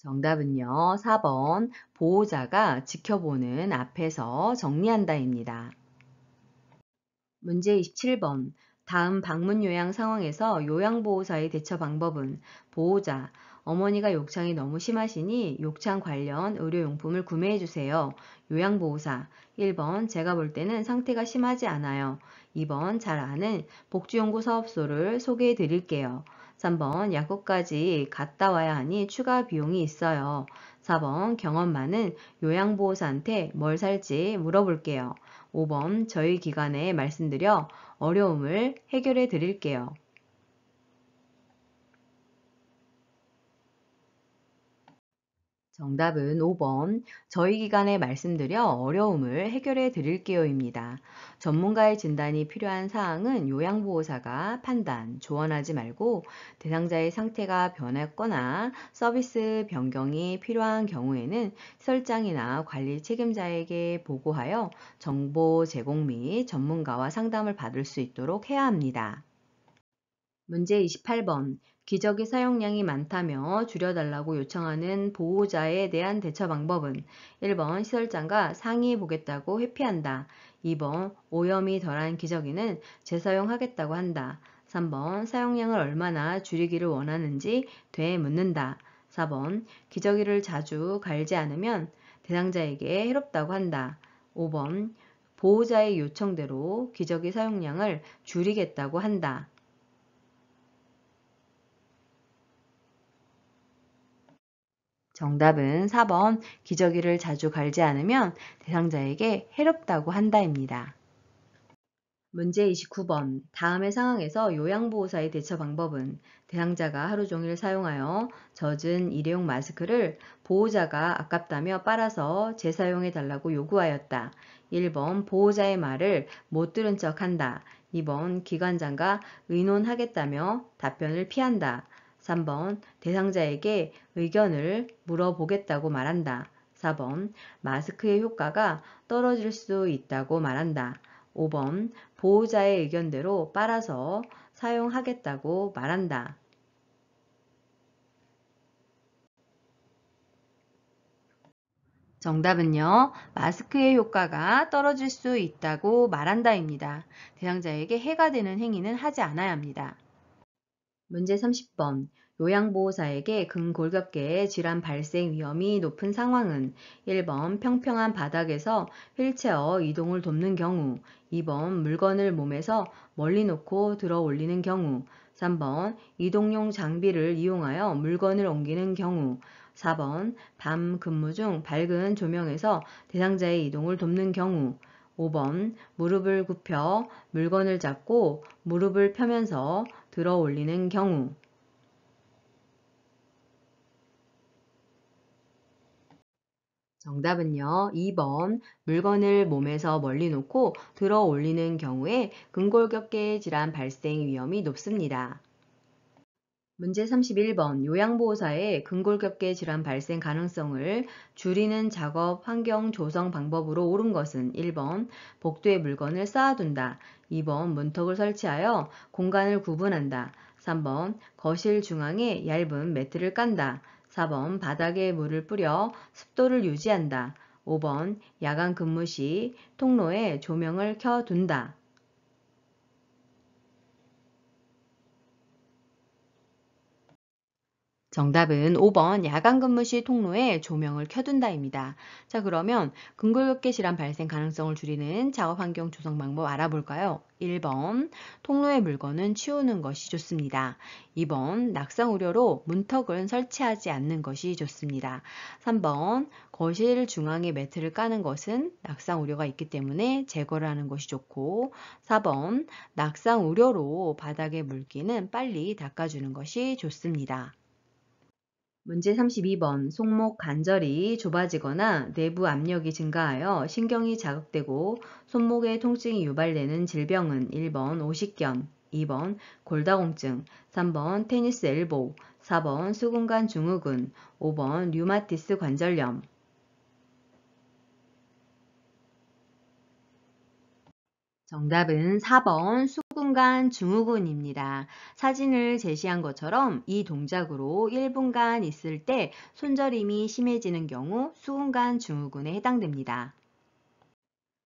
정답은요, 4번 보호자가 지켜보는 앞에서 정리한다입니다. 문제 27번. 다음 방문 요양 상황에서 요양보호사의 대처 방법은 보호자, 어머니가 욕창이 너무 심하시니 욕창 관련 의료용품을 구매해 주세요. 요양보호사, 1번 제가 볼 때는 상태가 심하지 않아요. 2번 잘 아는 복지연구 사업소를 소개해 드릴게요. 3번 약국까지 갔다 와야 하니 추가 비용이 있어요. 4번 경험 많은 요양보호사한테 뭘 살지 물어볼게요. 5번 저희 기관에 말씀드려 어려움을 해결해 드릴게요. 정답은 5번 저희 기관에 말씀드려 어려움을 해결해 드릴게요입니다. 전문가의 진단이 필요한 사항은 요양보호사가 판단, 조언하지 말고 대상자의 상태가 변했거나 서비스 변경이 필요한 경우에는 시설장이나 관리 책임자에게 보고하여 정보 제공 및 전문가와 상담을 받을 수 있도록 해야 합니다. 문제 28번. 기저귀 사용량이 많다며 줄여달라고 요청하는 보호자에 대한 대처 방법은 1번 시설장과 상의해 보겠다고 회피한다. 2번 오염이 덜한 기저귀는 재사용하겠다고 한다. 3번 사용량을 얼마나 줄이기를 원하는지 되묻는다. 4번 기저귀를 자주 갈지 않으면 대상자에게 해롭다고 한다. 5번 보호자의 요청대로 기저귀 사용량을 줄이겠다고 한다. 정답은 4번 기저귀를 자주 갈지 않으면 대상자에게 해롭다고 한다입니다. 문제 29번. 다음의 상황에서 요양보호사의 대처 방법은 대상자가 하루 종일 사용하여 젖은 일회용 마스크를 보호자가 아깝다며 빨아서 재사용해 달라고 요구하였다. 1번 보호자의 말을 못 들은 척 한다. 2번 기관장과 의논하겠다며 답변을 피한다. 3번 대상자에게 의견을 물어보겠다고 말한다. 4번 마스크의 효과가 떨어질 수 있다고 말한다. 5번 보호자의 의견대로 빨아서 사용하겠다고 말한다. 정답은요, 마스크의 효과가 떨어질 수 있다고 말한다입니다. 대상자에게 해가 되는 행위는 하지 않아야 합니다. 문제 30번. 요양보호사에게 근골격계의 질환 발생 위험이 높은 상황은 1번 평평한 바닥에서 휠체어 이동을 돕는 경우, 2번 물건을 몸에서 멀리 놓고 들어 올리는 경우, 3번 이동용 장비를 이용하여 물건을 옮기는 경우, 4번 밤 근무 중 밝은 조명에서 대상자의 이동을 돕는 경우, 5번 무릎을 굽혀 물건을 잡고 무릎을 펴면서 들어 올리는 경우. 정답은요, 2번 물건을 몸에서 멀리 놓고 들어 올리는 경우에 근골격계 질환 발생 위험이 높습니다. 문제 31번. 요양보호사의 근골격계 질환 발생 가능성을 줄이는 작업 환경 조성 방법으로 옳은 것은 1번 복도에 물건을 쌓아둔다. 2번 문턱을 설치하여 공간을 구분한다. 3번 거실 중앙에 얇은 매트를 깐다. 4번 바닥에 물을 뿌려 습도를 유지한다. 5번 야간 근무 시 통로에 조명을 켜둔다. 정답은 5번 야간 근무 시 통로에 조명을 켜둔다입니다. 자, 그러면 근골격계 질환 발생 가능성을 줄이는 작업 환경 조성 방법 알아볼까요? 1번 통로의 물건은 치우는 것이 좋습니다. 2번 낙상 우려로 문턱은 설치하지 않는 것이 좋습니다. 3번 거실 중앙에 매트를 까는 것은 낙상 우려가 있기 때문에 제거를 하는 것이 좋고, 4번 낙상 우려로 바닥에 물기는 빨리 닦아주는 것이 좋습니다. 문제 32번 손목 관절이 좁아지거나 내부 압력이 증가하여 신경이 자극되고 손목에 통증이 유발되는 질병은 1번 오십견, 2번 골다공증, 3번 테니스 엘보우, 4번 수근관 증후군, 5번 류마티스 관절염. 정답은 4번 수근관 증후군입니다. 사진을 제시한 것처럼 이 동작으로 1분간 있을 때 손저림이 심해지는 경우 수근관 증후군에 해당됩니다.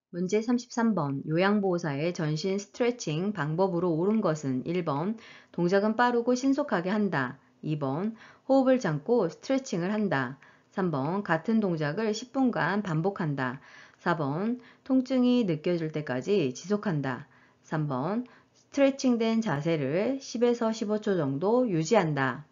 문제 33번 요양보호사의 전신 스트레칭 방법으로 옳은 것은 1번 동작은 빠르고 신속하게 한다. 2번 호흡을 참고 스트레칭을 한다. 3번 같은 동작을 10분간 반복한다. 4번 통증이 느껴질 때까지 지속한다. 3번 스트레칭된 자세를 10에서 15초 정도 유지한다.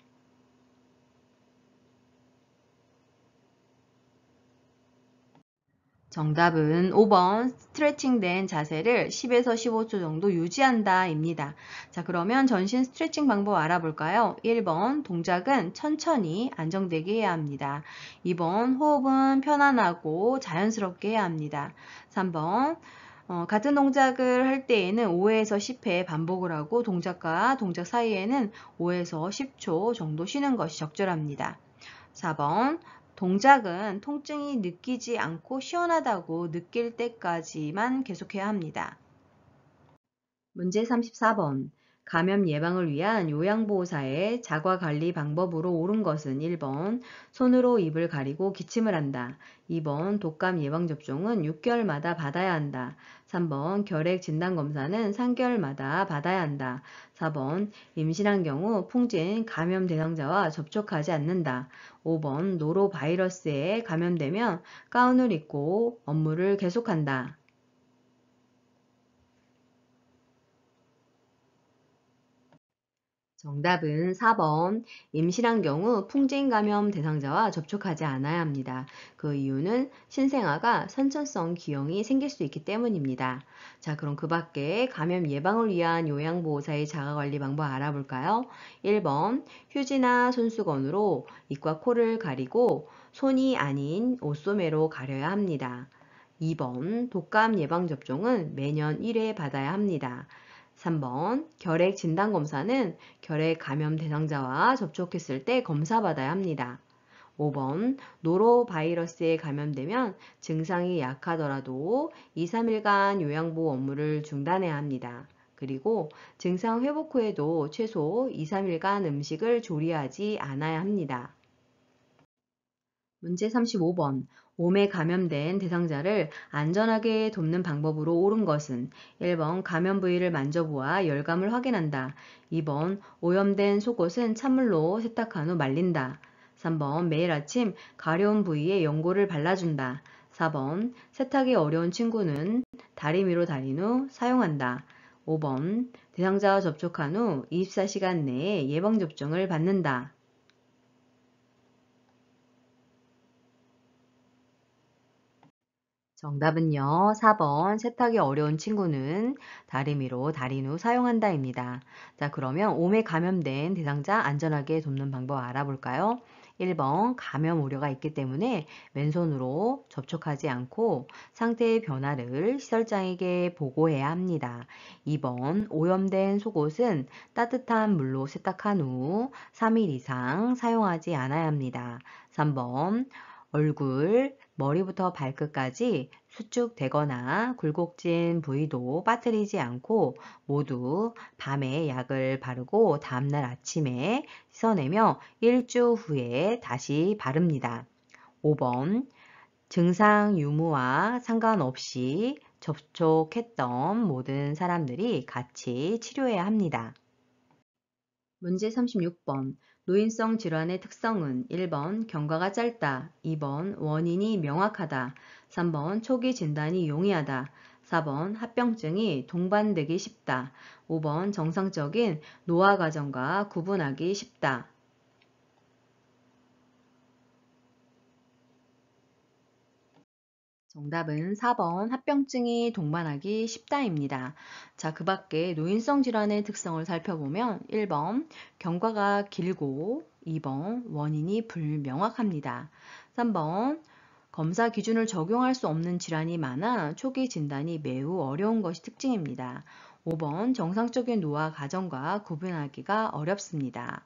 정답은 5번 스트레칭된 자세를 10에서 15초 정도 유지한다 입니다. 자, 그러면 전신 스트레칭 방법 알아볼까요? 1번 동작은 천천히 안정되게 해야 합니다. 2번 호흡은 편안하고 자연스럽게 해야 합니다. 3번 같은 동작을 할 때에는 5에서 10회 반복을 하고 동작과 동작 사이에는 5에서 10초 정도 쉬는 것이 적절합니다. 4번 동작은 통증이 느끼지 않고 시원하다고 느낄 때까지만 계속해야 합니다. 문제 34번 감염 예방을 위한 요양보호사의 자가관리 방법으로 옳은 것은 1번 손으로 입을 가리고 기침을 한다. 2번 독감 예방접종은 6개월마다 받아야 한다. 3번 결핵 진단검사는 3개월마다 받아야 한다. 4번 임신한 경우 풍진 감염 대상자와 접촉하지 않는다. 5번 노로바이러스에 감염되면 가운을 입고 업무를 계속한다. 정답은 4번 임신한 경우 풍진 감염 대상자와 접촉하지 않아야 합니다. 그 이유는 신생아가 선천성 기형이 생길 수 있기 때문입니다. 자, 그럼 그 밖에 감염 예방을 위한 요양보호사의 자가관리 방법 알아볼까요? 1번 휴지나 손수건으로 입과 코를 가리고 손이 아닌 옷소매로 가려야 합니다. 2번 독감 예방접종은 매년 1회 받아야 합니다. 3번 결핵 진단검사는 결핵 감염 대상자와 접촉했을 때 검사받아야 합니다. 5번 노로바이러스에 감염되면 증상이 약하더라도 2, 3일간 요양보호 업무를 중단해야 합니다. 그리고 증상 회복 후에도 최소 2, 3일간 음식을 조리하지 않아야 합니다. 문제 35번. 몸에 감염된 대상자를 안전하게 돕는 방법으로 옳은 것은 1번 감염 부위를 만져보아 열감을 확인한다. 2번 오염된 속옷은 찬물로 세탁한 후 말린다. 3번 매일 아침 가려운 부위에 연고를 발라준다. 4번 세탁이 어려운 친구는 다리미로 다린 후 사용한다. 5번 대상자와 접촉한 후 24시간 내에 예방접종을 받는다. 정답은요. 4번 세탁이 어려운 친구는 다리미로 다린 후 사용한다입니다. 자, 그러면 몸에 감염된 대상자 안전하게 돕는 방법 알아볼까요? 1번 감염 우려가 있기 때문에 맨손으로 접촉하지 않고 상태의 변화를 시설장에게 보고해야 합니다. 2번 오염된 속옷은 따뜻한 물로 세탁한 후 3일 이상 사용하지 않아야 합니다. 3번 얼굴, 머리부터 발끝까지 수축되거나 굴곡진 부위도 빠뜨리지 않고 모두 밤에 약을 바르고 다음날 아침에 씻어내며 일주 후에 다시 바릅니다. 5번 증상 유무와 상관없이 접촉했던 모든 사람들이 같이 치료해야 합니다. 문제 36번. 노인성 질환의 특성은 1번 경과가 짧다, 2번 원인이 명확하다, 3번 초기 진단이 용이하다, 4번 합병증이 동반되기 쉽다, 5번 정상적인 노화 과정과 구분하기 쉽다. 정답은 4번 합병증이 동반하기 쉽다입니다. 자, 그 밖에 노인성 질환의 특성을 살펴보면 1번 경과가 길고 2번 원인이 불명확합니다. 3번 검사 기준을 적용할 수 없는 질환이 많아 초기 진단이 매우 어려운 것이 특징입니다. 5번 정상적인 노화 과정과 구분하기가 어렵습니다.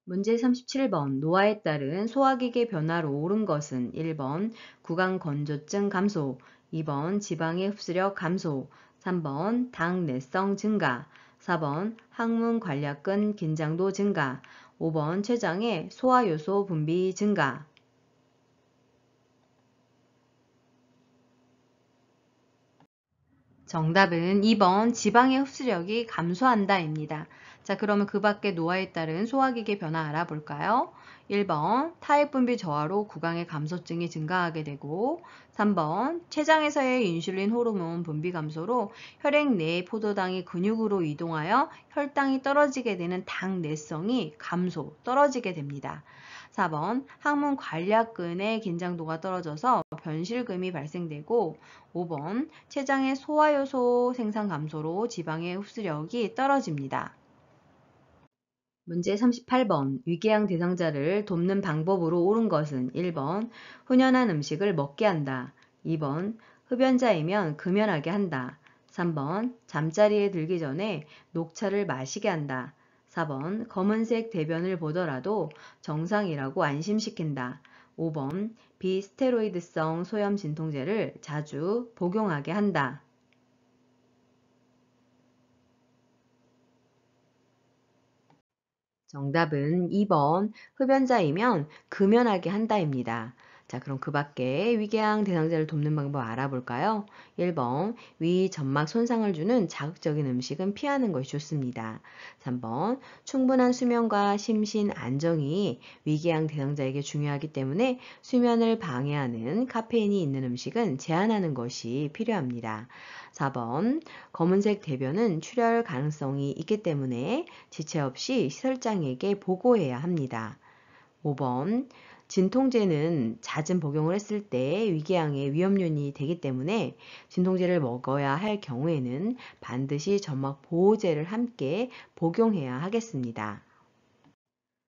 문제 37번 노화에 따른 소화기계 변화로 옳은 것은 1번 구강건조증 감소, 2번 지방의 흡수력 감소, 3번 당내성 증가, 4번 항문 관략근 긴장도 증가, 5번 췌장의 소화효소 분비 증가. 정답은 2번 지방의 흡수력이 감소한다입니다. 자, 그러면 그 밖에 노화에 따른 소화기계 변화 알아볼까요? 1번 타액 분비 저하로 구강의 감소증이 증가하게 되고, 3번 췌장에서의 인슐린 호르몬 분비 감소로 혈액 내의 포도당이 근육으로 이동하여 혈당이 떨어지게 되는 당내성이 감소, 떨어지게 됩니다. 4번 항문 관략근의 긴장도가 떨어져서 변실금이 발생되고, 5번 췌장의 소화효소 생산 감소로 지방의 흡수력이 떨어집니다. 문제 38번 위궤양 대상자를 돕는 방법으로 옳은 것은 1번 훈연한 음식을 먹게 한다. 2번 흡연자이면 금연하게 한다. 3번 잠자리에 들기 전에 녹차를 마시게 한다. 4번 검은색 대변을 보더라도 정상이라고 안심시킨다. 5번 비스테로이드성 소염 진통제를 자주 복용하게 한다. 정답은 2번 흡연자이면 금연하게 한다입니다. 자, 그럼 그 밖에 위궤양 대상자를 돕는 방법 알아볼까요? 1번 위 점막 손상을 주는 자극적인 음식은 피하는 것이 좋습니다. 3번 충분한 수면과 심신 안정이 위궤양 대상자에게 중요하기 때문에 수면을 방해하는 카페인이 있는 음식은 제한하는 것이 필요합니다. 4번 검은색 대변은 출혈 가능성이 있기 때문에 지체 없이 시설장에게 보고해야 합니다. 5번 진통제는 잦은 복용을 했을 때 위궤양의 위험요인이 되기 때문에 진통제를 먹어야 할 경우에는 반드시 점막 보호제를 함께 복용해야 하겠습니다.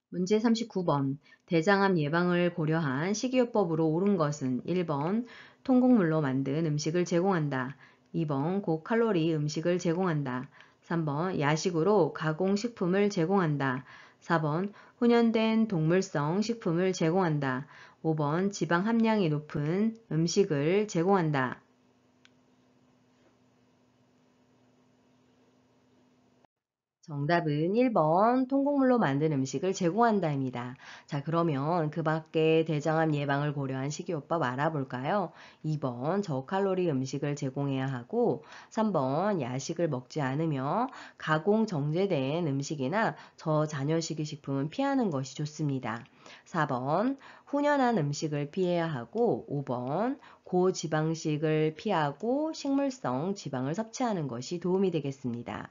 문제 39번 대장암 예방을 고려한 식이요법으로 옳은 것은 1번 통곡물로 만든 음식을 제공한다. 2번 고칼로리 음식을 제공한다. 3번 야식으로 가공식품을 제공한다. 4번 훈연된 동물성 식품을 제공한다. 5번 지방 함량이 높은 음식을 제공한다. 정답은 1번 통곡물로 만든 음식을 제공한다입니다. 자, 그러면 그 밖에 대장암 예방을 고려한 식이요법 알아볼까요? 2번 저칼로리 음식을 제공해야 하고 3번 야식을 먹지 않으며 가공 정제된 음식이나 저잔여식의 식품은 피하는 것이 좋습니다. 4번 훈연한 음식을 피해야 하고 5번 고지방식을 피하고 식물성 지방을 섭취하는 것이 도움이 되겠습니다.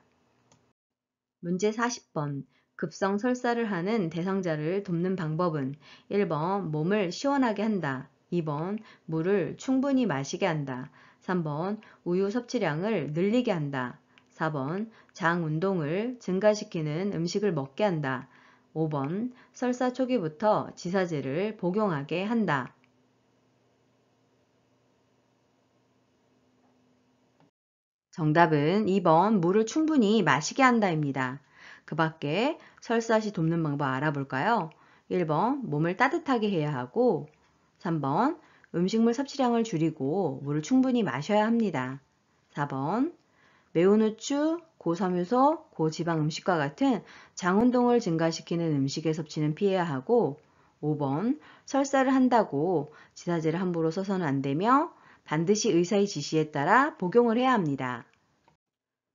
문제 40번 급성 설사를 하는 대상자를 돕는 방법은 1번 몸을 시원하게 한다. 2번 물을 충분히 마시게 한다. 3번 우유 섭취량을 늘리게 한다. 4번 장 운동을 증가시키는 음식을 먹게 한다. 5번 설사 초기부터 지사제를 복용하게 한다. 정답은 2번 물을 충분히 마시게 한다입니다. 그 밖에 설사 시 돕는 방법 알아볼까요? 1번 몸을 따뜻하게 해야 하고 3번 음식물 섭취량을 줄이고 물을 충분히 마셔야 합니다. 4번 매운 후추, 고섬유소, 고지방 음식과 같은 장운동을 증가시키는 음식의 섭취는 피해야 하고 5번 설사를 한다고 지사제를 함부로 써서는 안 되며 반드시 의사의 지시에 따라 복용을 해야 합니다.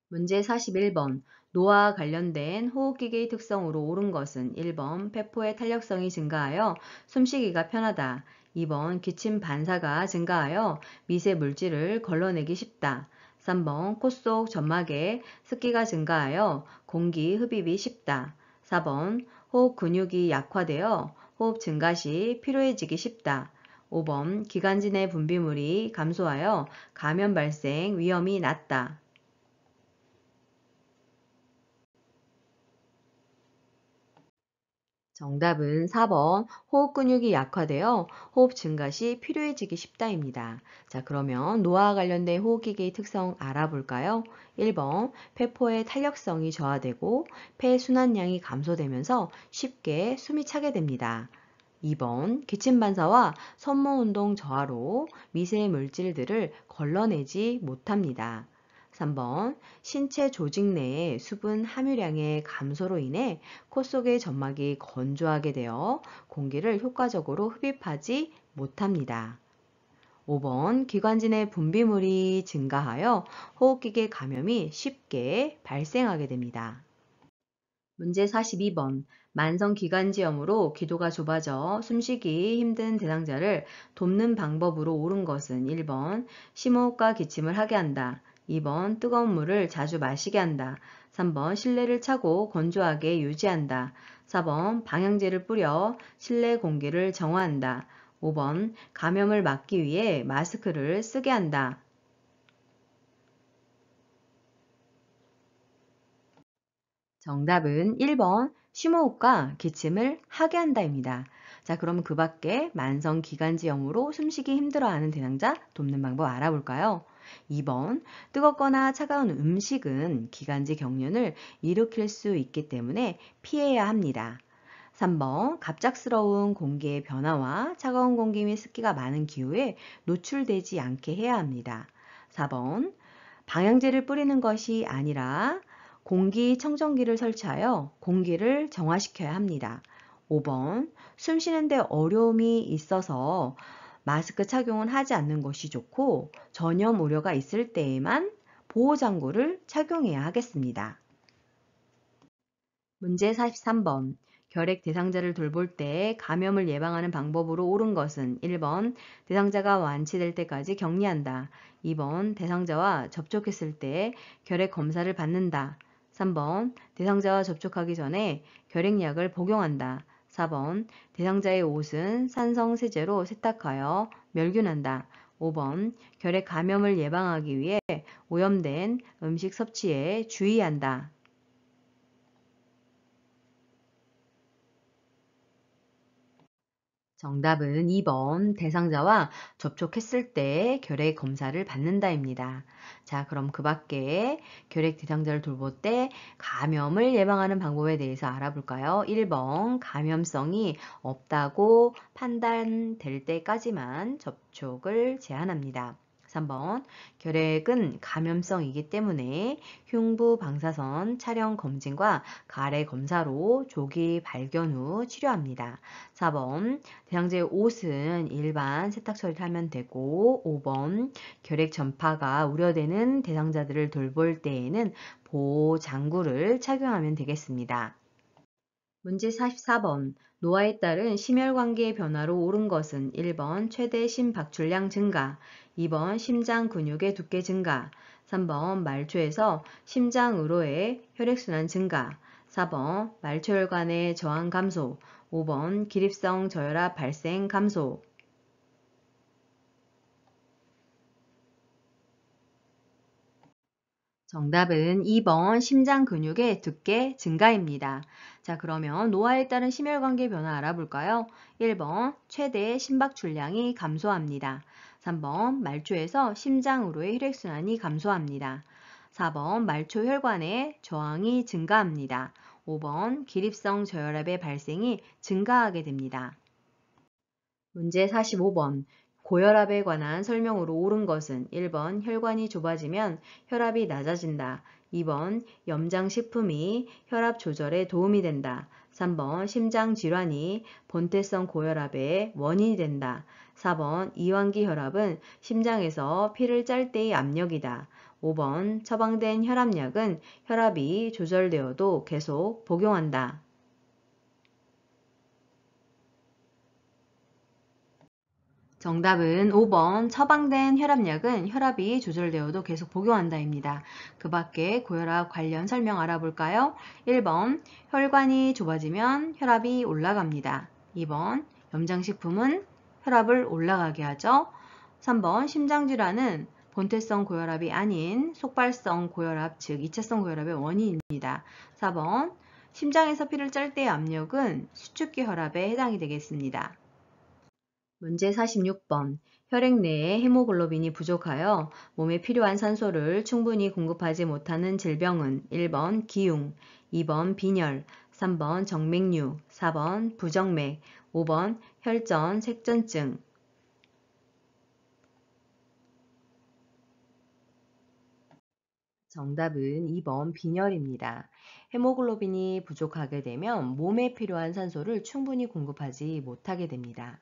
문제 41번 노화와 관련된 호흡기계의 특성으로 옳은 것은 1번 폐포의 탄력성이 증가하여 숨쉬기가 편하다. 2번 기침 반사가 증가하여 미세 물질을 걸러내기 쉽다. 3번 코 속 점막에 습기가 증가하여 공기 흡입이 쉽다. 4번 호흡 근육이 약화되어 호흡 증가 시 피로해지기 쉽다. 5번 기관지 내 분비물이 감소하여 감염 발생 위험이 낮다. 정답은 4번 호흡 근육이 약화되어 호흡 증가 시 필요해지기 쉽다입니다. 자, 그러면 노화와 관련된 호흡기계의 특성 알아볼까요? 1번 폐포의 탄력성이 저하되고 폐 순환량이 감소되면서 쉽게 숨이 차게 됩니다. 2번 기침 반사와 섬모 운동 저하로 미세 물질들을 걸러내지 못합니다. 3번 신체 조직 내의 수분 함유량의 감소로 인해 코 속의 점막이 건조하게 되어 공기를 효과적으로 흡입하지 못합니다. 5번 기관지 내 분비물이 증가하여 호흡기계 감염이 쉽게 발생하게 됩니다. 문제 42번. 만성기관지염으로 기도가 좁아져 숨쉬기 힘든 대상자를 돕는 방법으로 옳은 것은 1번 심호흡과 기침을 하게 한다. 2번 뜨거운 물을 자주 마시게 한다. 3번 실내를 차고 건조하게 유지한다. 4번 방향제를 뿌려 실내 공기를 정화한다. 5번 감염을 막기 위해 마스크를 쓰게 한다. 정답은 1번 심호흡과 기침을 하게 한다입니다. 자, 그럼 그 밖에 만성기관지염으로 숨쉬기 힘들어하는 대상자 돕는 방법 알아볼까요? 2번 뜨겁거나 차가운 음식은 기관지 경련을 일으킬 수 있기 때문에 피해야 합니다. 3번 갑작스러운 공기의 변화와 차가운 공기 및 습기가 많은 기후에 노출되지 않게 해야 합니다. 4번 방향제를 뿌리는 것이 아니라 공기청정기를 설치하여 공기를 정화시켜야 합니다. 5번 숨 쉬는데 어려움이 있어서 마스크 착용은 하지 않는 것이 좋고 전염 우려가 있을 때에만 보호장구를 착용해야 하겠습니다. 문제 43번. 결핵 대상자를 돌볼 때 감염을 예방하는 방법으로 옳은 것은 1번 대상자가 완치될 때까지 격리한다. 2번 대상자와 접촉했을 때 결핵 검사를 받는다. 3번 대상자와 접촉하기 전에 결핵약을 복용한다. 4번 대상자의 옷은 산성세제로 세탁하여 멸균한다. 5번 결핵 감염을 예방하기 위해 오염된 음식 섭취에 주의한다. 정답은 2번 대상자와 접촉했을 때 결핵 검사를 받는다입니다. 자, 그럼 그 밖에 결핵 대상자를 돌볼 때 감염을 예방하는 방법에 대해서 알아볼까요? 1번 감염성이 없다고 판단될 때까지만 접촉을 제한합니다. 3번 결핵은 감염성이기 때문에 흉부 방사선 촬영 검진과 가래 검사로 조기 발견 후 치료합니다. 4번 대상자의 옷은 일반 세탁 처리를 하면 되고 5번 결핵 전파가 우려되는 대상자들을 돌볼 때에는 보호 장구를 착용하면 되겠습니다. 문제 44번. 노화에 따른 심혈관계 변화로 옳은 것은 1번 최대 심박출량 증가, 2번 심장 근육의 두께 증가, 3번 말초에서 심장으로의 혈액순환 증가, 4번 말초혈관의 저항 감소, 5번 기립성 저혈압 발생 감소. 정답은 2번 심장 근육의 두께 증가입니다. 자, 그러면 노화에 따른 심혈관계 변화 알아볼까요? 1번 최대 심박출량이 감소합니다. 3번 말초에서 심장으로의 혈액순환이 감소합니다. 4번 말초 혈관의 저항이 증가합니다. 5번 기립성 저혈압의 발생이 증가하게 됩니다. 문제 45번. 고혈압에 관한 설명으로 옳은 것은 1번 혈관이 좁아지면 혈압이 낮아진다. 2번 염장식품이 혈압 조절에 도움이 된다. 3번 심장질환이 본태성 고혈압의 원인이 된다. 4번 이완기 혈압은 심장에서 피를 짤 때의 압력이다. 5번 처방된 혈압약은 혈압이 조절되어도 계속 복용한다. 정답은 5번 처방된 혈압약은 혈압이 조절되어도 계속 복용한다입니다. 그 밖에 고혈압 관련 설명 알아볼까요? 1번 혈관이 좁아지면 혈압이 올라갑니다. 2번 염장식품은 혈압을 올라가게 하죠. 3번 심장질환은 본태성 고혈압이 아닌 속발성 고혈압, 즉 2차성 고혈압의 원인입니다. 4번 심장에서 피를 짤 때의 압력은 수축기 혈압에 해당이 되겠습니다. 문제 46번. 혈액 내에 헤모글로빈이 부족하여 몸에 필요한 산소를 충분히 공급하지 못하는 질병은 1번 기흉, 2번 빈혈, 3번 정맥류, 4번 부정맥, 5번 혈전 색전증. 정답은 2번 빈혈입니다. 헤모글로빈이 부족하게 되면 몸에 필요한 산소를 충분히 공급하지 못하게 됩니다.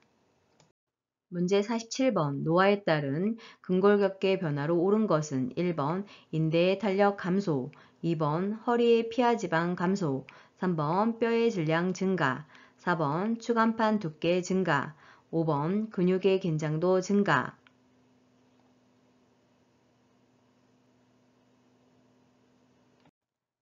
문제 47번. 노화에 따른 근골격계 변화로 옳은 것은 1번 인대의 탄력 감소, 2번 허리의 피하지방 감소, 3번 뼈의 질량 증가, 4번 추간판 두께 증가, 5번 근육의 긴장도 증가.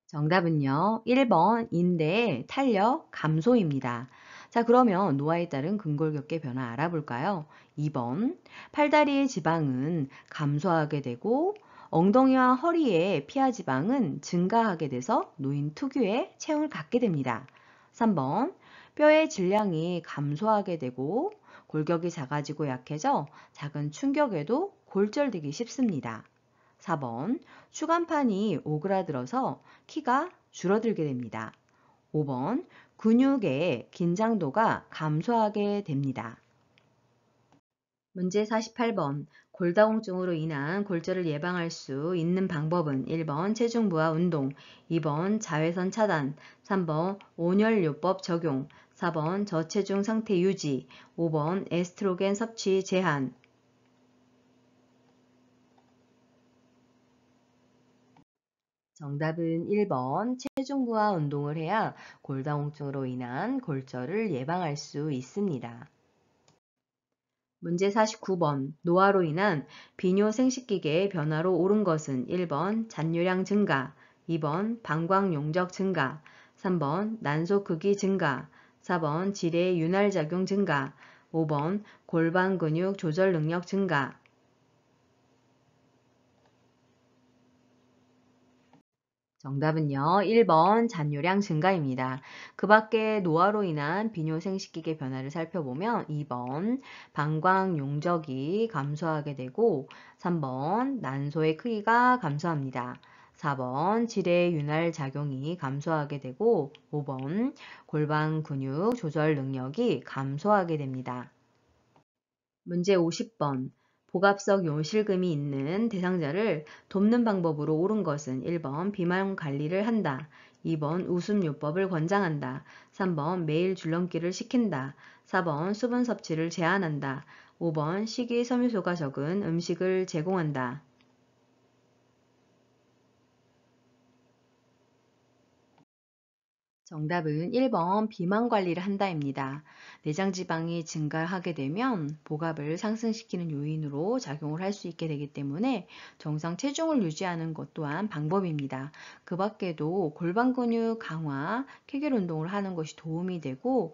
정답은요. 1번 인대의 탄력 감소입니다. 자, 그러면 노화에 따른 근골격계 변화 알아볼까요? 2번 팔다리의 지방은 감소하게 되고 엉덩이와 허리의 피하 지방은 증가하게 돼서 노인 특유의 체형을 갖게 됩니다. 3번 뼈의 질량이 감소하게 되고 골격이 작아지고 약해져 작은 충격에도 골절되기 쉽습니다. 4번 추간판이 오그라들어서 키가 줄어들게 됩니다. 5번 근육의 긴장도가 감소하게 됩니다. 문제 48번. 골다공증으로 인한 골절을 예방할 수 있는 방법은 1번 체중 부하 운동, 2번 자외선 차단, 3번 온열요법 적용, 4번 저체중 상태 유지, 5번 에스트로겐 섭취 제한. 정답은 1번 체중 부하 운동을 해야 골다공증으로 인한 골절을 예방할 수 있습니다. 문제 49번. 노화로 인한 비뇨 생식기계의 변화로 옳은 것은 1번 잔류량 증가, 2번 방광 용적 증가, 3번 난소 크기 증가, 4번 지뢰 윤활 작용 증가, 5번 골반 근육 조절 능력 증가. 정답은요. 1번 잔류량 증가입니다. 그 밖에 노화로 인한 비뇨생식기계 변화를 살펴보면 2번 방광 용적이 감소하게 되고 3번 난소의 크기가 감소합니다. 4번 지뢰 윤활 작용이 감소하게 되고 5번 골반 근육 조절 능력이 감소하게 됩니다. 문제 50번. 복압성 요실금이 있는 대상자를 돕는 방법으로 옳은 것은 1번 비만 관리를 한다. 2번 웃음요법을 권장한다. 3번 매일 줄넘기를 시킨다. 4번 수분 섭취를 제한한다. 5번 식이섬유소가 적은 음식을 제공한다. 정답은 1번 비만 관리를 한다입니다. 내장 지방이 증가하게 되면 복압을 상승시키는 요인으로 작용을 할 수 있게 되기 때문에 정상 체중을 유지하는 것 또한 방법입니다. 그 밖에도 골반 근육 강화, 케겔 운동을 하는 것이 도움이 되고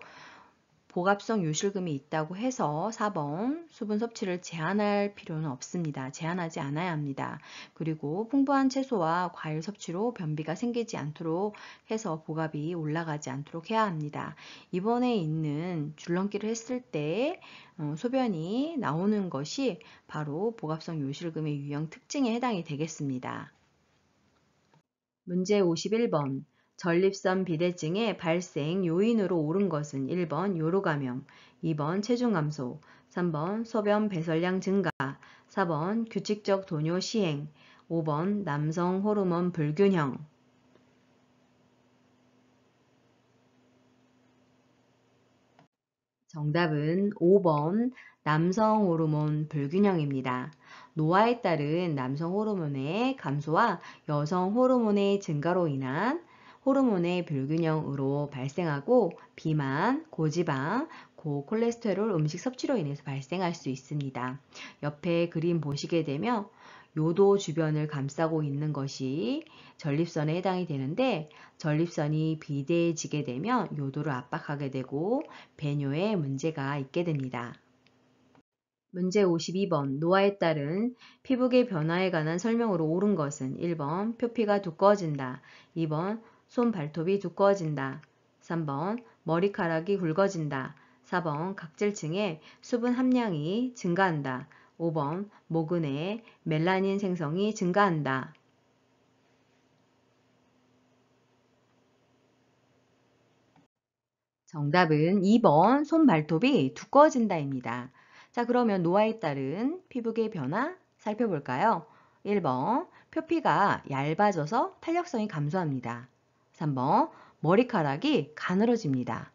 복압성 요실금이 있다고 해서 4번 수분 섭취를 제한할 필요는 없습니다. 제한하지 않아야 합니다. 그리고 풍부한 채소와 과일 섭취로 변비가 생기지 않도록 해서 복압이 올라가지 않도록 해야 합니다. 이번에 있는 줄넘기를 했을 때 소변이 나오는 것이 바로 복압성 요실금의 유형 특징에 해당이 되겠습니다. 문제 51번. 전립선 비대증의 발생 요인으로 옳은 것은 1번 요로감염, 2번 체중 감소, 3번 소변 배설량 증가, 4번 규칙적 도뇨 시행, 5번 남성 호르몬 불균형. 정답은 5번 남성 호르몬 불균형입니다. 노화에 따른 남성 호르몬의 감소와 여성 호르몬의 증가로 인한 호르몬의 불균형으로 발생하고 비만, 고지방, 고콜레스테롤 음식 섭취로 인해서 발생할 수 있습니다. 옆에 그림 보시게 되면 요도 주변을 감싸고 있는 것이 전립선에 해당이 되는데 전립선이 비대해지게 되면 요도를 압박하게 되고 배뇨에 문제가 있게 됩니다. 문제 52번. 노화에 따른 피부계 변화에 관한 설명으로 옳은 것은 1번 표피가 두꺼워진다. 2번 손 발톱이 두꺼워진다. 3번 머리카락이 굵어진다. 4번 각질층에 수분 함량이 증가한다. 5번 모근에 멜라닌 생성이 증가한다. 정답은 2번 손 발톱이 두꺼워진다입니다. 자, 그러면 노화에 따른 피부의 변화 살펴볼까요? 1번 표피가 얇아져서 탄력성이 감소합니다. 3번 머리카락이 가늘어집니다.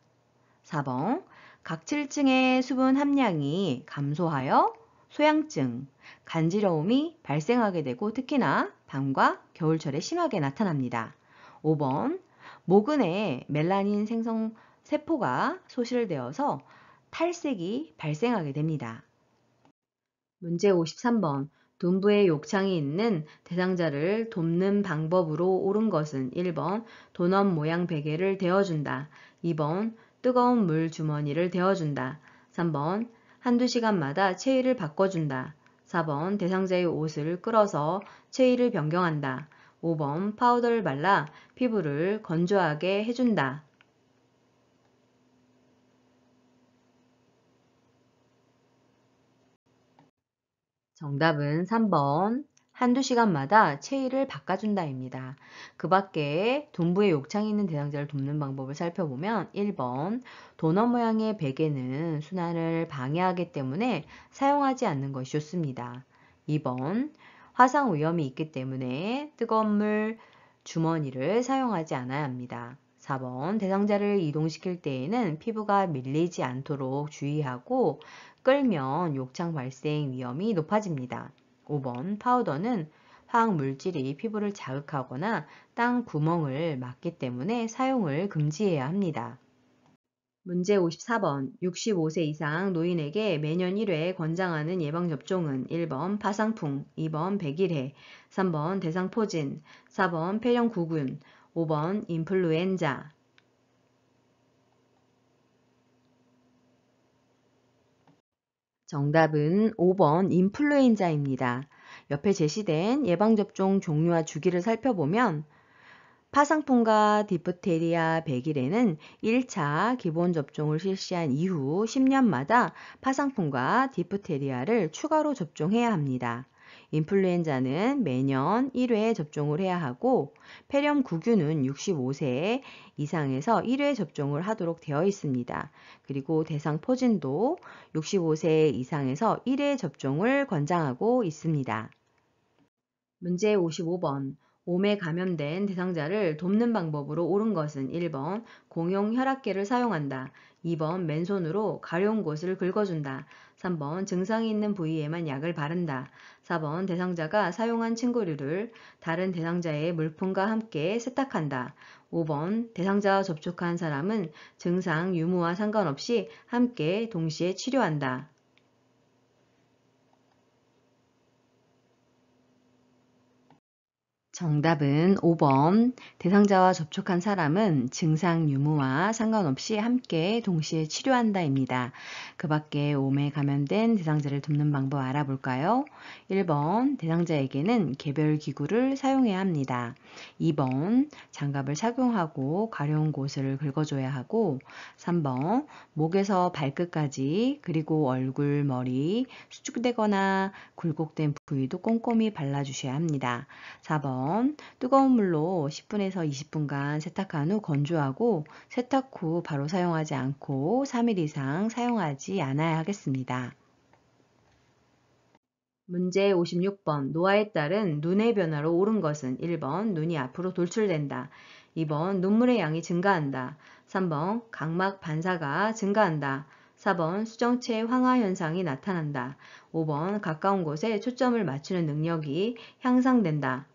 4번 각질층의 수분 함량이 감소하여 소양증, 간지러움이 발생하게 되고 특히나 밤과 겨울철에 심하게 나타납니다. 5번 모근에 멜라닌 생성 세포가 소실되어서 탈색이 발생하게 됩니다. 문제 53번. 둔부에 욕창이 있는 대상자를 돕는 방법으로 옳은 것은 1번 도넛 모양 베개를 데워준다. 2번 뜨거운 물 주머니를 데워준다. 3번 한두 시간마다 체위를 바꿔준다. 4번 대상자의 옷을 끌어서 체위를 변경한다. 5번 파우더를 발라 피부를 건조하게 해준다. 정답은 3번. 한두 시간마다 체위를 바꿔준다입니다. 그 밖에 둔부에 욕창이 있는 대상자를 돕는 방법을 살펴보면 1번 도넛 모양의 베개는 순환을 방해하기 때문에 사용하지 않는 것이 좋습니다. 2번 화상 위험이 있기 때문에 뜨거운 물 주머니를 사용하지 않아야 합니다. 4번 대상자를 이동시킬 때에는 피부가 밀리지 않도록 주의하고 끌면 욕창 발생 위험이 높아집니다. 5번 파우더는 화학 물질이 피부를 자극하거나 땅 구멍을 막기 때문에 사용을 금지해야 합니다. 문제 54번. 65세 이상 노인에게 매년 1회 권장하는 예방접종은 1번 파상풍, 2번 백일해, 3번 대상포진, 4번 폐렴구균, 5번 인플루엔자. 정답은 5번 인플루엔자입니다. 옆에 제시된 예방접종 종류와 주기를 살펴보면 파상풍과 디프테리아 백일에는 1차 기본 접종을 실시한 이후 10년마다 파상풍과 디프테리아를 추가로 접종해야 합니다. 인플루엔자는 매년 1회 접종을 해야 하고 폐렴구균은 65세 이상에서 1회 접종을 하도록 되어 있습니다. 그리고 대상포진도 65세 이상에서 1회 접종을 권장하고 있습니다. 문제 55번. 몸에 감염된 대상자를 돕는 방법으로 옳은 것은 1번 공용 혈압계를 사용한다. 2번 맨손으로 가려운 곳을 긁어준다. 3번 증상이 있는 부위에만 약을 바른다. 4번 대상자가 사용한 침구류를 다른 대상자의 물품과 함께 세탁한다. 5번 대상자와 접촉한 사람은 증상 유무와 상관없이 함께 동시에 치료한다. 정답은 5번. 대상자와 접촉한 사람은 증상 유무와 상관없이 함께 동시에 치료한다입니다. 그 밖에 몸에 감염된 대상자를 돕는 방법 알아볼까요? 1번 대상자에게는 개별 기구를 사용해야 합니다. 2번 장갑을 착용하고 가려운 곳을 긁어줘야 하고 3번 목에서 발끝까지 그리고 얼굴, 머리, 수축되거나 굴곡된 부위도 꼼꼼히 발라주셔야 합니다. 4번 뜨거운 물로 10분에서 20분간 세탁한 후 건조하고 세탁 후 바로 사용하지 않고 3일 이상 사용하지 않아야 하겠습니다. 문제 56번. 노화에 따른 눈의 변화로 옳은 것은 1번 눈이 앞으로 돌출된다. 2번 눈물의 양이 증가한다. 3번 각막 반사가 증가한다. 4번 수정체 황화 현상이 나타난다. 5번 가까운 곳에 초점을 맞추는 능력이 향상된다.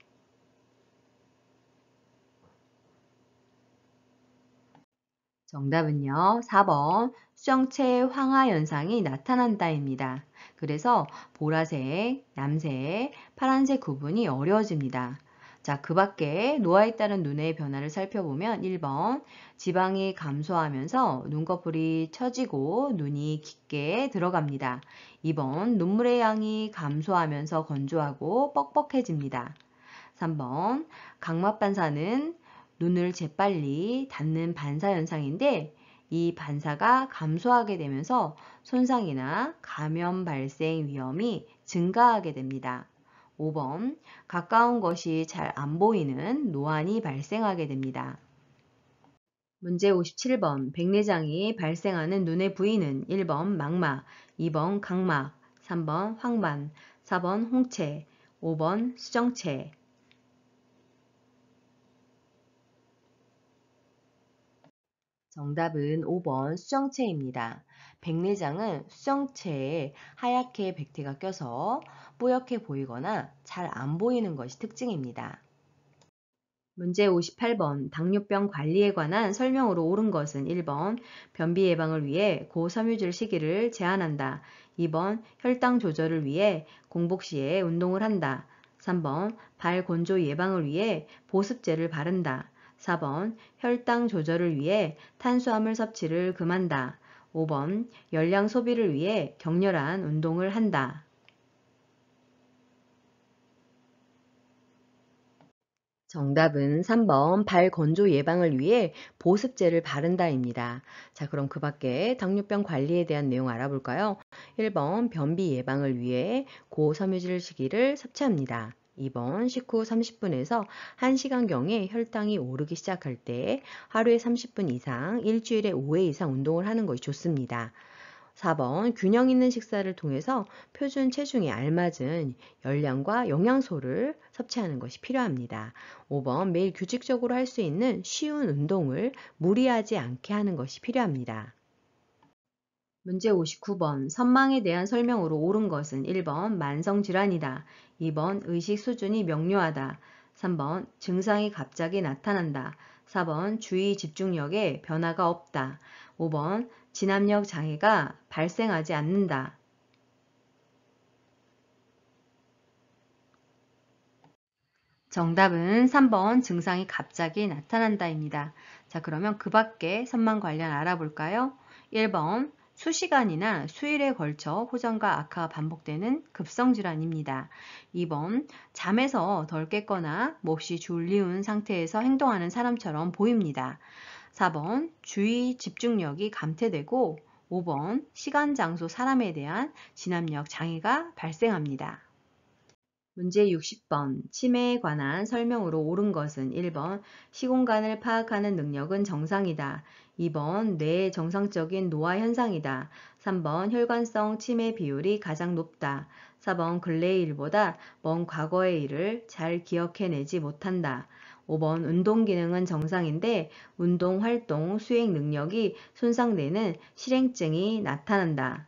정답은요. 4번 수정체 황화 현상이 나타난다입니다. 그래서 보라색, 남색, 파란색 구분이 어려워집니다. 자, 그 밖에 노화에 따른 눈의 변화를 살펴보면 1번 지방이 감소하면서 눈꺼풀이 처지고 눈이 깊게 들어갑니다. 2번 눈물의 양이 감소하면서 건조하고 뻑뻑해집니다. 3번 각막 반사는 눈을 재빨리 닫는 반사 현상인데 이 반사가 감소하게 되면서 손상이나 감염 발생 위험이 증가하게 됩니다. 5번, 가까운 것이 잘 안 보이는 노안이 발생하게 됩니다. 문제 57번, 백내장이 발생하는 눈의 부위는 1번 망막, 2번 각막, 3번 황반, 4번 홍채, 5번 수정체. 정답은 5번 수정체입니다. 백내장은 수정체에 하얗게 백태가 껴서 뿌옇게 보이거나 잘 안 보이는 것이 특징입니다. 문제 58번 당뇨병 관리에 관한 설명으로 옳은 것은 1번 변비 예방을 위해 고섬유질 시기를 제한한다. 2번 혈당 조절을 위해 공복 시에 운동을 한다. 3번 발 건조 예방을 위해 보습제를 바른다. 4번 혈당 조절을 위해 탄수화물 섭취를 금한다. 5번 열량 소비를 위해 격렬한 운동을 한다. 정답은 3번 발 건조 예방을 위해 보습제를 바른다입니다. 자, 그럼 그 밖에 당뇨병 관리에 대한 내용 알아볼까요? 1번 변비 예방을 위해 고섬유질 식이를 섭취합니다. 2번 식후 30분에서 1시간경에 혈당이 오르기 시작할 때 하루에 30분 이상, 일주일에 5회 이상 운동을 하는 것이 좋습니다. 4번 균형 있는 식사를 통해서 표준 체중에 알맞은 열량과 영양소를 섭취하는 것이 필요합니다. 5번 매일 규칙적으로 할 수 있는 쉬운 운동을 무리하지 않게 하는 것이 필요합니다. 문제 59번 선망에 대한 설명으로 옳은 것은 1번 만성질환이다. 2번 의식 수준이 명료하다. 3번 증상이 갑자기 나타난다. 4번 주의 집중력에 변화가 없다. 5번 진압력 장애가 발생하지 않는다. 정답은 3번 증상이 갑자기 나타난다입니다. 자, 그러면 그 밖에 선망 관련 알아볼까요? 1번 수시간이나 수일에 걸쳐 호전과 악화가 반복되는 급성질환입니다. 2번 잠에서 덜 깼거나 몹시 졸리운 상태에서 행동하는 사람처럼 보입니다. 4번 주의 집중력이 감퇴되고 5번 시간, 장소, 사람에 대한 진압력 장애가 발생합니다. 문제 60번 치매에 관한 설명으로 옳은 것은 1번 시공간을 파악하는 능력은 정상이다. 2번 뇌의 정상적인 노화 현상이다. 3번 혈관성 치매 비율이 가장 높다. 4번 근래의 일보다 먼 과거의 일을 잘 기억해내지 못한다. 5번 운동 기능은 정상인데 운동 활동 수행 능력이 손상되는 실행증이 나타난다.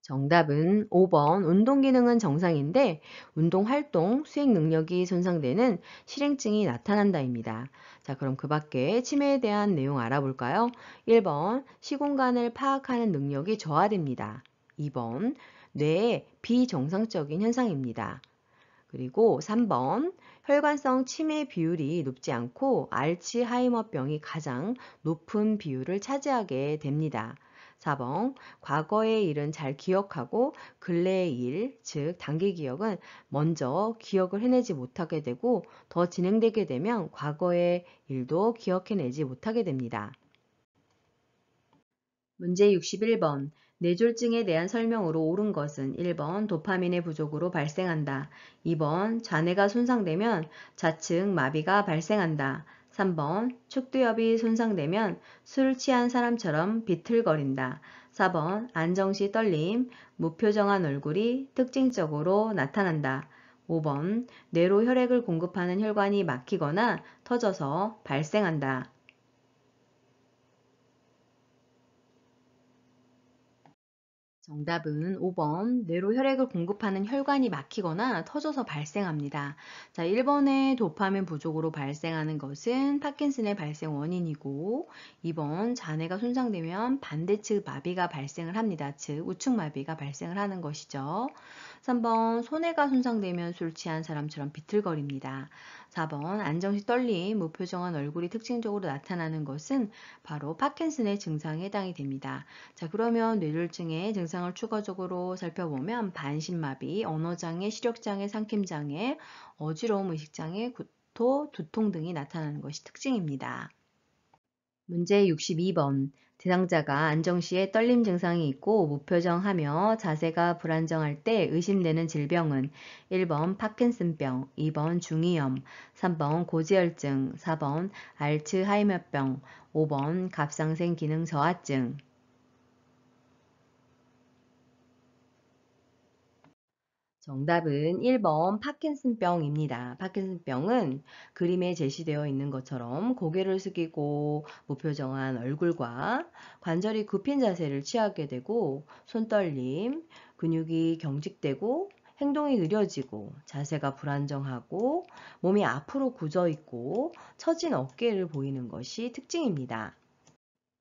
정답은 5번 운동 기능은 정상인데 운동 활동, 수행 능력이 손상되는 실행증이 나타난다입니다. 자, 그럼 그 밖에 치매에 대한 내용 알아볼까요? 1번 시공간을 파악하는 능력이 저하됩니다. 2번 뇌의 비정상적인 현상입니다. 그리고 3번 혈관성 치매 비율이 높지 않고 알츠하이머병이 가장 높은 비율을 차지하게 됩니다. 4번 과거의 일은 잘 기억하고 근래의 일, 즉 단기 기억은 먼저 기억을 해내지 못하게 되고 더 진행되게 되면 과거의 일도 기억해내지 못하게 됩니다. 문제 61번 뇌졸중에 대한 설명으로 옳은 것은 1번 도파민의 부족으로 발생한다. 2번 좌뇌가 손상되면 좌측 마비가 발생한다. 3번 척두엽이 손상되면 술 취한 사람처럼 비틀거린다. 4번 안정시 떨림, 무표정한 얼굴이 특징적으로 나타난다. 5번 뇌로 혈액을 공급하는 혈관이 막히거나 터져서 발생한다. 정답은 5번 뇌로 혈액을 공급하는 혈관이 막히거나 터져서 발생합니다. 자, 1번의 도파민 부족으로 발생하는 것은 파킨슨의 발생 원인이고 2번 잔해가 손상되면 반대측 마비가 발생을 합니다. 즉 우측 마비가 발생을 하는 것이죠. 3번 손해가 손상되면 술 취한 사람처럼 비틀거립니다. 4번 안정시 떨림, 무표정한 얼굴이 특징적으로 나타나는 것은 바로 파킨슨의 증상에 해당이 됩니다. 자, 그러면 뇌졸중의 증상을 추가적으로 살펴보면 반신마비, 언어장애, 시력장애, 삼킴장애, 어지러움, 의식장애, 구토, 두통 등이 나타나는 것이 특징입니다. 문제 62번. 대상자가 안정시에 떨림 증상이 있고 무표정하며 자세가 불안정할 때 의심되는 질병은 1번 파킨슨병, 2번 중이염, 3번 고지혈증, 4번 알츠하이머병, 5번 갑상생 기능 저하증. 정답은 1번 파킨슨병입니다. 파킨슨병은 그림에 제시되어 있는 것처럼 고개를 숙이고 무표정한 얼굴과 관절이 굽힌 자세를 취하게 되고 손떨림, 근육이 경직되고 행동이 느려지고 자세가 불안정하고 몸이 앞으로 굳어 있고 처진 어깨를 보이는 것이 특징입니다.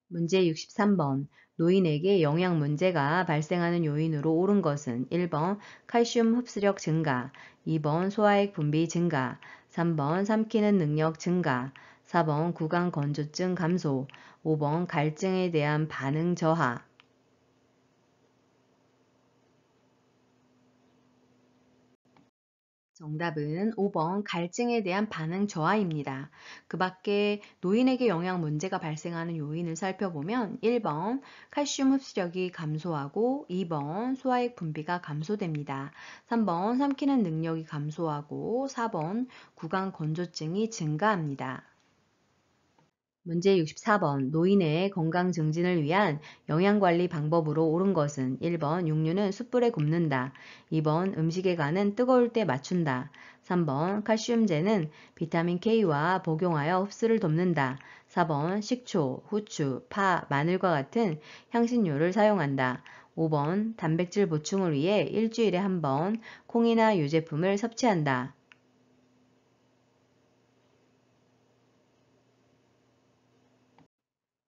문제 63번. 노인에게 영양 문제가 발생하는 요인으로 옳은 것은 1번 칼슘 흡수력 증가, 2번 소화액 분비 증가, 3번 삼키는 능력 증가, 4번 구강 건조증 감소, 5번 갈증에 대한 반응 저하. 정답은 5번 갈증에 대한 반응 저하입니다. 그 밖에 노인에게 영양 문제가 발생하는 요인을 살펴보면 1번 칼슘 흡수력이 감소하고 2번 소화액 분비가 감소됩니다. 3번 삼키는 능력이 감소하고 4번 구강 건조증이 증가합니다. 문제 64번. 노인의 건강 증진을 위한 영양관리 방법으로 옳은 것은 1번 육류는 숯불에 굽는다. 2번 음식에 간은 뜨거울 때 맞춘다. 3번 칼슘제는 비타민 K와 복용하여 흡수를 돕는다. 4번 식초, 후추, 파, 마늘과 같은 향신료를 사용한다. 5번 단백질 보충을 위해 일주일에 한 번 콩이나 유제품을 섭취한다.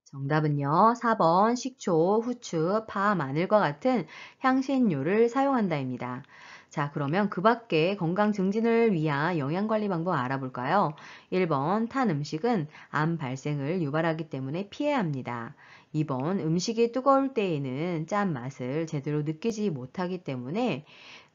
정답은요. 4번 식초, 후추, 파, 마늘과 같은 향신료를 사용한다입니다. 자, 그러면 그 밖에 건강 증진을 위한 영양관리 방법 알아볼까요? 1번 탄 음식은 암 발생을 유발하기 때문에 피해야 합니다. 2번 음식이 뜨거울 때에는 짠 맛을 제대로 느끼지 못하기 때문에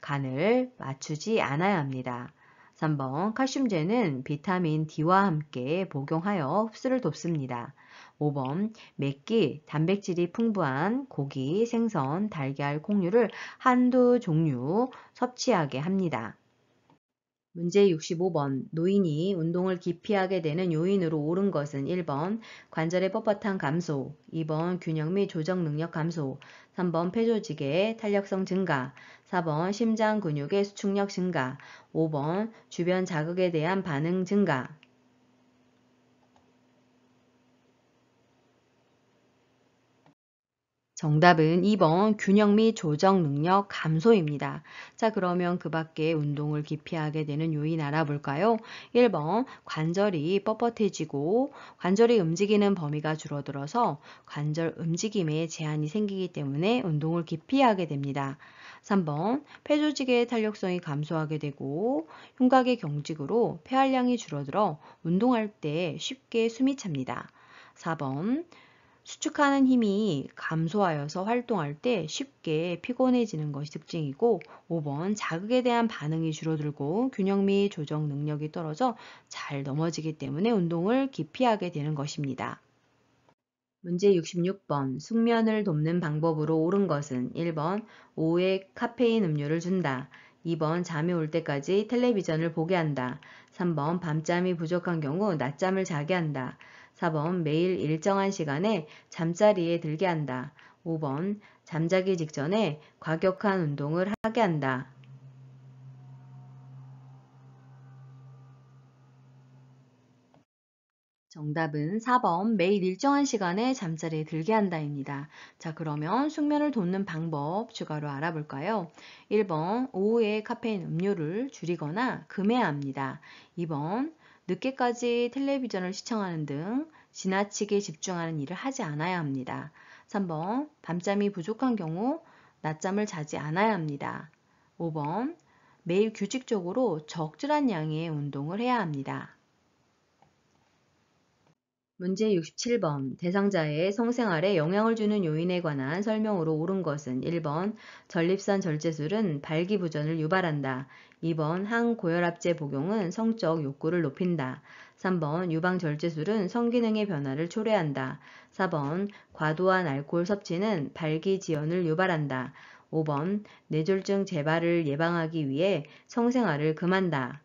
간을 맞추지 않아야 합니다. 3번 칼슘제는 비타민 D와 함께 복용하여 흡수를 돕습니다. 5번 맵기, 단백질이 풍부한 고기, 생선, 달걀, 콩류를 한두 종류 섭취하게 합니다. 문제 65번. 노인이 운동을 기피하게 되는 요인으로 옳은 것은 1번 관절의 뻣뻣함 감소, 2번 균형 및 조정 능력 감소, 3번 폐조직의 탄력성 증가, 4번 심장 근육의 수축력 증가, 5번 주변 자극에 대한 반응 증가. 정답은 2번 균형 및 조정 능력 감소입니다. 자, 그러면 그 밖에 운동을 기피하게 되는 요인 알아볼까요? 1번 관절이 뻣뻣해지고 관절이 움직이는 범위가 줄어들어서 관절 움직임에 제한이 생기기 때문에 운동을 기피하게 됩니다. 3번 폐조직의 탄력성이 감소하게 되고 흉곽의 경직으로 폐활량이 줄어들어 운동할 때 쉽게 숨이 찹니다. 4번 수축하는 힘이 감소하여서 활동할 때 쉽게 피곤해지는 것이 특징이고 5번 자극에 대한 반응이 줄어들고 균형 및 조정 능력이 떨어져 잘 넘어지기 때문에 운동을 기피하게 되는 것입니다. 문제 66번. 숙면을 돕는 방법으로 옳은 것은 1번 오후에 카페인 음료를 준다. 2번 잠이 올 때까지 텔레비전을 보게 한다. 3번 밤잠이 부족한 경우 낮잠을 자게 한다. 4번 매일 일정한 시간에 잠자리에 들게 한다. 5번 잠자기 직전에 과격한 운동을 하게 한다. 정답은 4번 매일 일정한 시간에 잠자리에 들게 한다입니다. 자, 그러면 숙면을 돕는 방법 추가로 알아볼까요? 1번 오후에 카페인 음료를 줄이거나 금해야 합니다. 2번 늦게까지 텔레비전을 시청하는 등 지나치게 집중하는 일을 하지 않아야 합니다. 3번 밤잠이 부족한 경우 낮잠을 자지 않아야 합니다. 5번 매일 규칙적으로 적절한 양의 운동을 해야 합니다. 문제 67번 대상자의 성생활에 영향을 주는 요인에 관한 설명으로 옳은 것은 1번 전립선 절제술은 발기부전을 유발한다. 2번 항고혈압제 복용은 성적 욕구를 높인다. 3번 유방절제술은 성기능의 변화를 초래한다. 4번 과도한 알코올 섭취는 발기지연을 유발한다. 5번 뇌졸중 재발을 예방하기 위해 성생활을 금한다.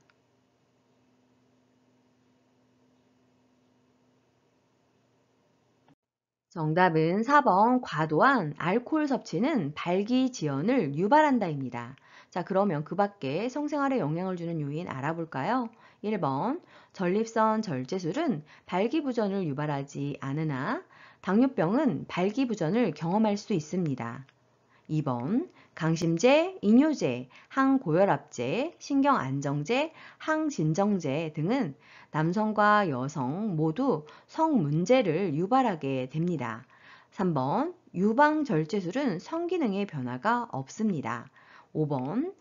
정답은 4번 과도한 알코올 섭취는 발기지연을 유발한다입니다. 자, 그러면 그 밖에 성생활에 영향을 주는 요인 알아볼까요? 1번 전립선 절제술은 발기부전을 유발하지 않으나 당뇨병은 발기부전을 경험할 수 있습니다. 2번 강심제, 이뇨제, 항고혈압제, 신경안정제, 항진정제 등은 남성과 여성 모두 성문제를 유발하게 됩니다. 3번 유방절제술은 성기능의 변화가 없습니다. 5번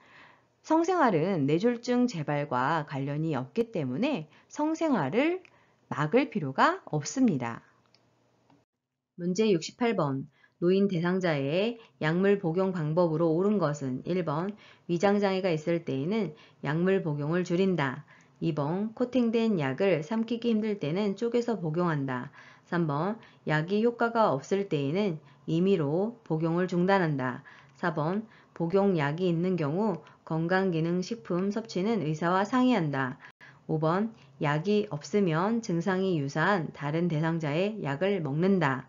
성생활은 뇌졸중 재발과 관련이 없기 때문에 성생활을 막을 필요가 없습니다. 문제 68번 노인 대상자의 약물 복용 방법으로 옳은 것은 1번 위장장애가 있을 때에는 약물 복용을 줄인다. 2번 코팅된 약을 삼키기 힘들 때는 쪼개서 복용한다. 3번 약이 효과가 없을 때에는 임의로 복용을 중단한다. 4번 복용약이 있는 경우 건강기능식품 섭취는 의사와 상의한다. 5번 약이 없으면 증상이 유사한 다른 대상자의 약을 먹는다.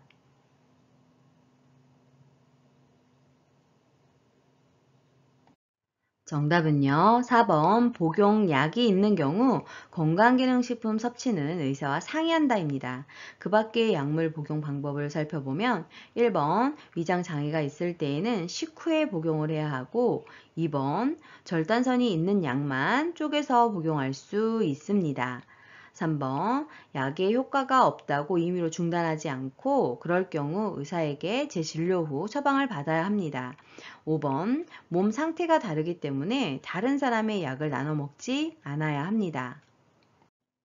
정답은요. 4번 복용약이 있는 경우 건강기능식품 섭취는 의사와 상의한다입니다. 그 밖의 약물 복용 방법을 살펴보면 1번 위장장애가 있을 때에는 식후에 복용을 해야 하고 2번 절단선이 있는 약만 쪼개서 복용할 수 있습니다. 3번 약의 효과가 없다고 임의로 중단하지 않고 그럴 경우 의사에게 재진료 후 처방을 받아야 합니다. 5번 몸 상태가 다르기 때문에 다른 사람의 약을 나눠 먹지 않아야 합니다.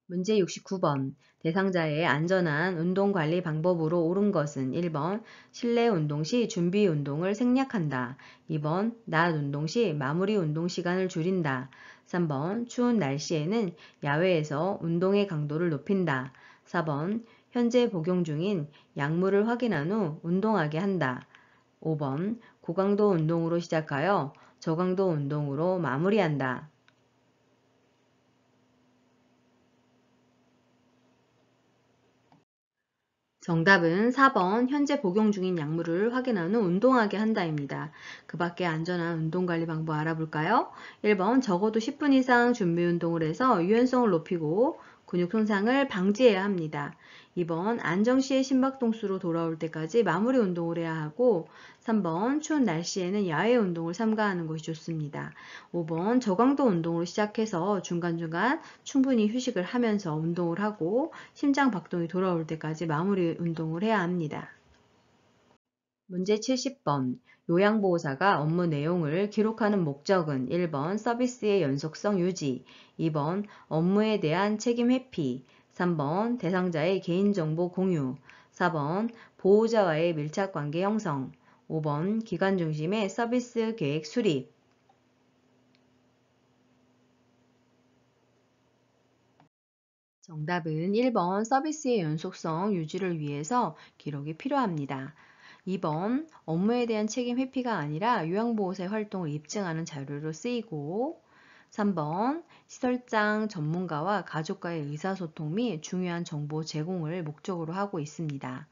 문제 69번 대상자의 안전한 운동관리 방법으로 옳은 것은 1번 실내 운동 시 준비 운동을 생략한다. 2번 낮 운동 시 마무리 운동 시간을 줄인다. 3번 추운 날씨에는 야외에서 운동의 강도를 높인다. 4번 현재 복용 중인 약물을 확인한 후 운동하게 한다. 5번 고강도 운동으로 시작하여 저강도 운동으로 마무리한다. 정답은 4번 현재 복용 중인 약물을 확인한 후 운동하게 한다입니다. 그 밖에 안전한 운동관리 방법 알아볼까요? 1번 적어도 10분 이상 준비 운동을 해서 유연성을 높이고 근육 손상을 방지해야 합니다. 2번 안정시에 심박동수로 돌아올 때까지 마무리 운동을 해야 하고 3번 추운 날씨에는 야외 운동을 삼가하는 것이 좋습니다. 5번 저강도 운동으로 시작해서 중간중간 충분히 휴식을 하면서 운동을 하고 심장 박동이 돌아올 때까지 마무리 운동을 해야 합니다. 문제 70번 요양보호사가 업무 내용을 기록하는 목적은 1번 서비스의 연속성 유지, 2번 업무에 대한 책임 회피, 3번 대상자의 개인정보 공유, 4번 보호자와의 밀착관계 형성, 5번 기관 중심의 서비스 계획 수립. 정답은 1번 서비스의 연속성 유지를 위해서 기록이 필요합니다. 2번 업무에 대한 책임 회피가 아니라 요양보호사의 활동을 입증하는 자료로 쓰이고 3번 시설장 전문가와 가족과의 의사소통 및 중요한 정보 제공을 목적으로 하고 있습니다.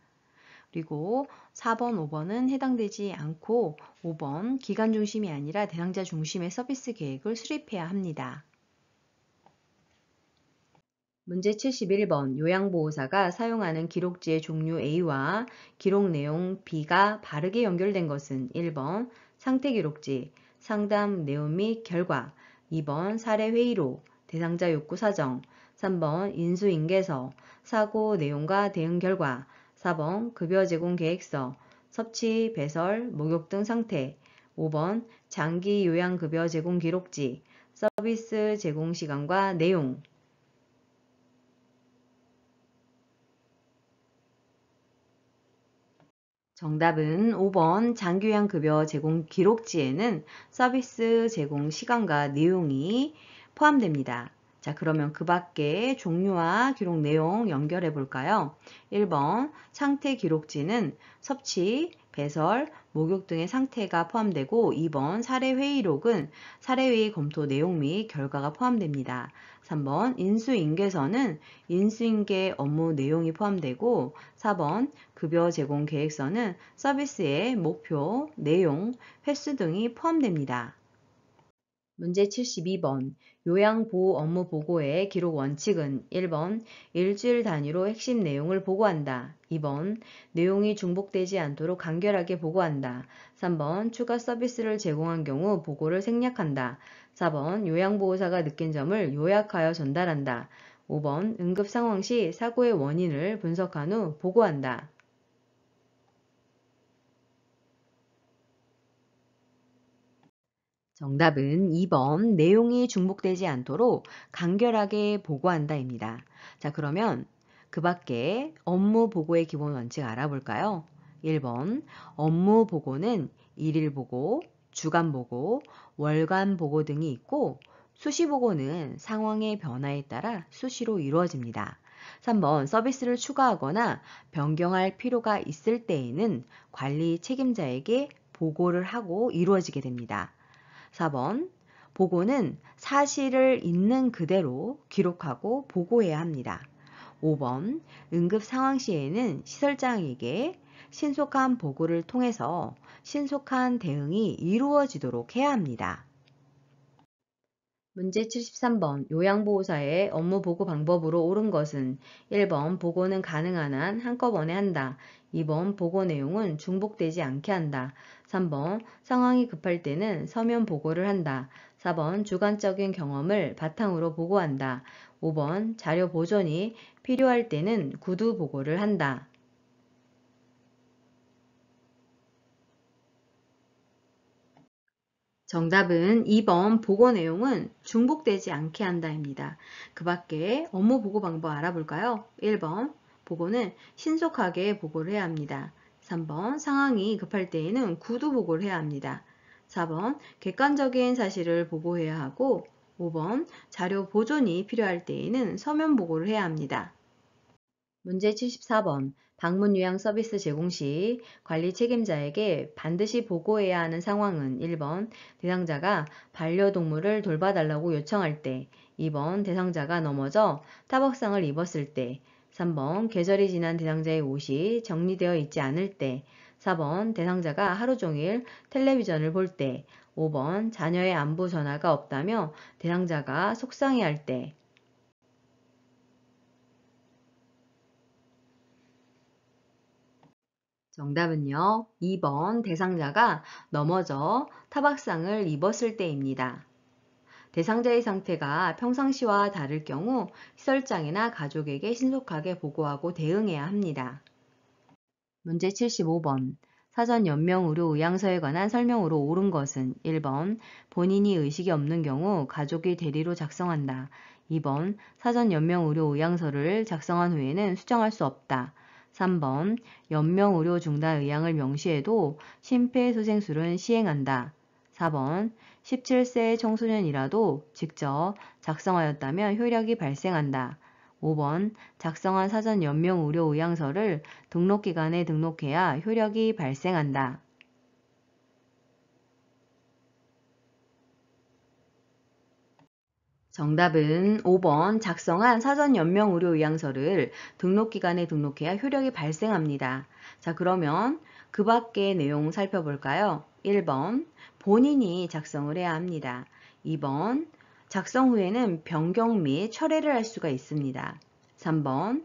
그리고 4번, 5번은 해당되지 않고 5번 기관 중심이 아니라 대상자 중심의 서비스 계획을 수립해야 합니다. 문제 71번 요양보호사가 사용하는 기록지의 종류 A와 기록 내용 B가 바르게 연결된 것은 1번 상태기록지, 상담 내용 및 결과, 2번 사례회의록, 대상자 욕구 사정, 3번 인수인계서, 사고 내용과 대응 결과, 4번 급여 제공 계획서, 섭취, 배설, 목욕 등 상태, 5번 장기 요양급여 제공 기록지, 서비스 제공 시간과 내용. 정답은 5번 장기요양급여 제공 기록지에는 서비스 제공 시간과 내용이 포함됩니다. 자, 그러면 그 밖에 종류와 기록 내용 연결해 볼까요? 1번 상태 기록지는 섭취, 배설, 목욕 등의 상태가 포함되고 2번 사례회의록은 사례회의 검토 내용 및 결과가 포함됩니다. 3번 인수인계서는 인수인계 업무 내용이 포함되고 4번 급여 제공 계획서는 서비스의 목표, 내용, 횟수 등이 포함됩니다. 문제 72번 요양보호 업무 보고의 기록 원칙은 1번 일주일 단위로 핵심 내용을 보고한다. 2번 내용이 중복되지 않도록 간결하게 보고한다. 3번 추가 서비스를 제공한 경우 보고를 생략한다. 4번 요양보호사가 느낀 점을 요약하여 전달한다. 5번 응급 상황 시 사고의 원인을 분석한 후 보고한다. 정답은 2번 내용이 중복되지 않도록 간결하게 보고한다입니다. 자, 그러면 그 밖에 업무 보고의 기본 원칙 알아볼까요? 1번 업무 보고는 일일 보고, 주간 보고, 월간 보고 등이 있고 수시 보고는 상황의 변화에 따라 수시로 이루어집니다. 3번 서비스를 추가하거나 변경할 필요가 있을 때에는 관리 책임자에게 보고를 하고 이루어지게 됩니다. 4번 보고는 사실을 있는 그대로 기록하고 보고해야 합니다. 5번 응급 상황 시에는 시설장에게 신속한 보고를 통해서 신속한 대응이 이루어지도록 해야 합니다. 문제 73번 요양보호사의 업무 보고 방법으로 옳은 것은 1번 보고는 가능한 한 한꺼번에 한다. 2번 보고 내용은 중복되지 않게 한다. 3번 상황이 급할 때는 서면 보고를 한다. 4번 주관적인 경험을 바탕으로 보고한다. 5번 자료 보존이 필요할 때는 구두 보고를 한다. 정답은 2번 보고 내용은 중복되지 않게 한다입니다. 그 밖에 업무 보고 방법 알아볼까요? 1번 보고는 신속하게 보고를 해야 합니다. 3번 상황이 급할 때에는 구두 보고를 해야 합니다. 4번 객관적인 사실을 보고해야 하고 5번 자료 보존이 필요할 때에는 서면 보고를 해야 합니다. 문제 74번 방문 요양 서비스 제공 시 관리 책임자에게 반드시 보고해야 하는 상황은 1번 대상자가 반려동물을 돌봐달라고 요청할 때 2번 대상자가 넘어져 타박상을 입었을 때 3번 계절이 지난 대상자의 옷이 정리되어 있지 않을 때 4번 대상자가 하루 종일 텔레비전을 볼 때 5번 자녀의 안부 전화가 없다며 대상자가 속상해할 때. 정답은요. 2번 대상자가 넘어져 타박상을 입었을 때입니다. 대상자의 상태가 평상시와 다를 경우 시설장이나 가족에게 신속하게 보고하고 대응해야 합니다. 문제 75번 사전 연명 의료 의향서에 관한 설명으로 옳은 것은 1번 본인이 의식이 없는 경우 가족이 대리로 작성한다. 2번 사전 연명 의료 의향서를 작성한 후에는 수정할 수 없다. 3번 연명 의료 중단 의향을 명시해도 심폐소생술은 시행한다. 4번 17세 청소년이라도 직접 작성하였다면 효력이 발생한다. 5번 작성한 사전 연명 의료 의향서를 등록기관에 등록해야 효력이 발생한다. 정답은 5번 작성한 사전 연명 의료 의향서를 등록기관에 등록해야 효력이 발생합니다. 자, 그러면 그 밖의 내용 살펴볼까요? 1번 본인이 작성을 해야 합니다. 2번 작성 후에는 변경 및 철회를 할 수가 있습니다. 3번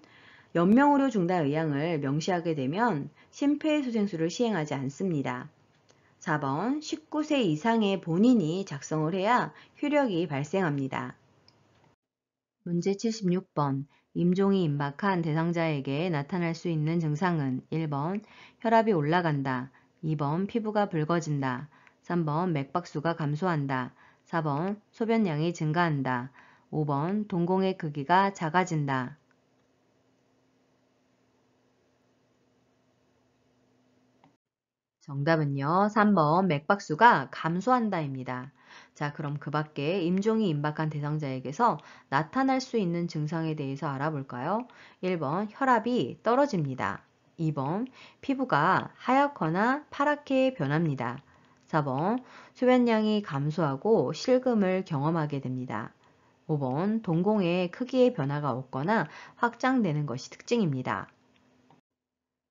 연명의료 중단 의향을 명시하게 되면 심폐소생술을 시행하지 않습니다. 4번 19세 이상의 본인이 작성을 해야 효력이 발생합니다. 문제 76번 임종이 임박한 대상자에게 나타날 수 있는 증상은 1번 혈압이 올라간다. 2번 피부가 붉어진다. 3번 맥박수가 감소한다. 4번 소변량이 증가한다. 5번 동공의 크기가 작아진다. 정답은요. 3번 맥박수가 감소한다입니다. 자, 그럼 그 밖에 임종이 임박한 대상자에게서 나타날 수 있는 증상에 대해서 알아볼까요? 1번 혈압이 떨어집니다. 2번 피부가 하얗거나 파랗게 변합니다. 4번 소변량이 감소하고 실금을 경험하게 됩니다. 5번 동공의 크기의 변화가 없거나 확장되는 것이 특징입니다.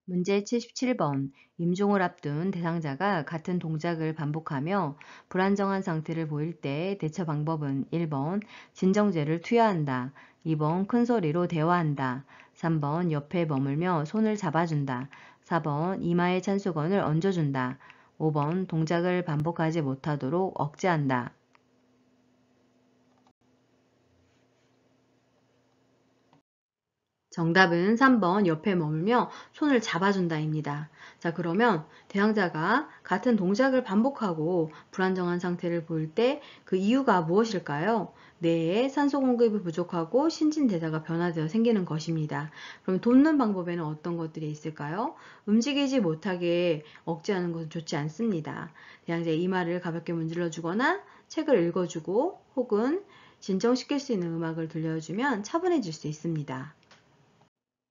문제 77번. 임종을 앞둔 대상자가 같은 동작을 반복하며 불안정한 상태를 보일 때 대처 방법은 1번 진정제를 투여한다. 2번 큰 소리로 대화한다. 3번 옆에 머물며 손을 잡아준다. 4번 이마에 찬수건을 얹어준다. 5번 동작을 반복하지 못하도록 억제한다. 정답은 3번 옆에 머물며 손을 잡아준다입니다. 자, 그러면 대상자가 같은 동작을 반복하고 불안정한 상태를 보일 때 그 이유가 무엇일까요? 뇌에 산소 공급이 부족하고 신진대사가 변화되어 생기는 것입니다. 그럼 돕는 방법에는 어떤 것들이 있을까요? 움직이지 못하게 억제하는 것은 좋지 않습니다. 대상자의 이마를 가볍게 문질러 주거나 책을 읽어주고 혹은 진정시킬 수 있는 음악을 들려주면 차분해질 수 있습니다.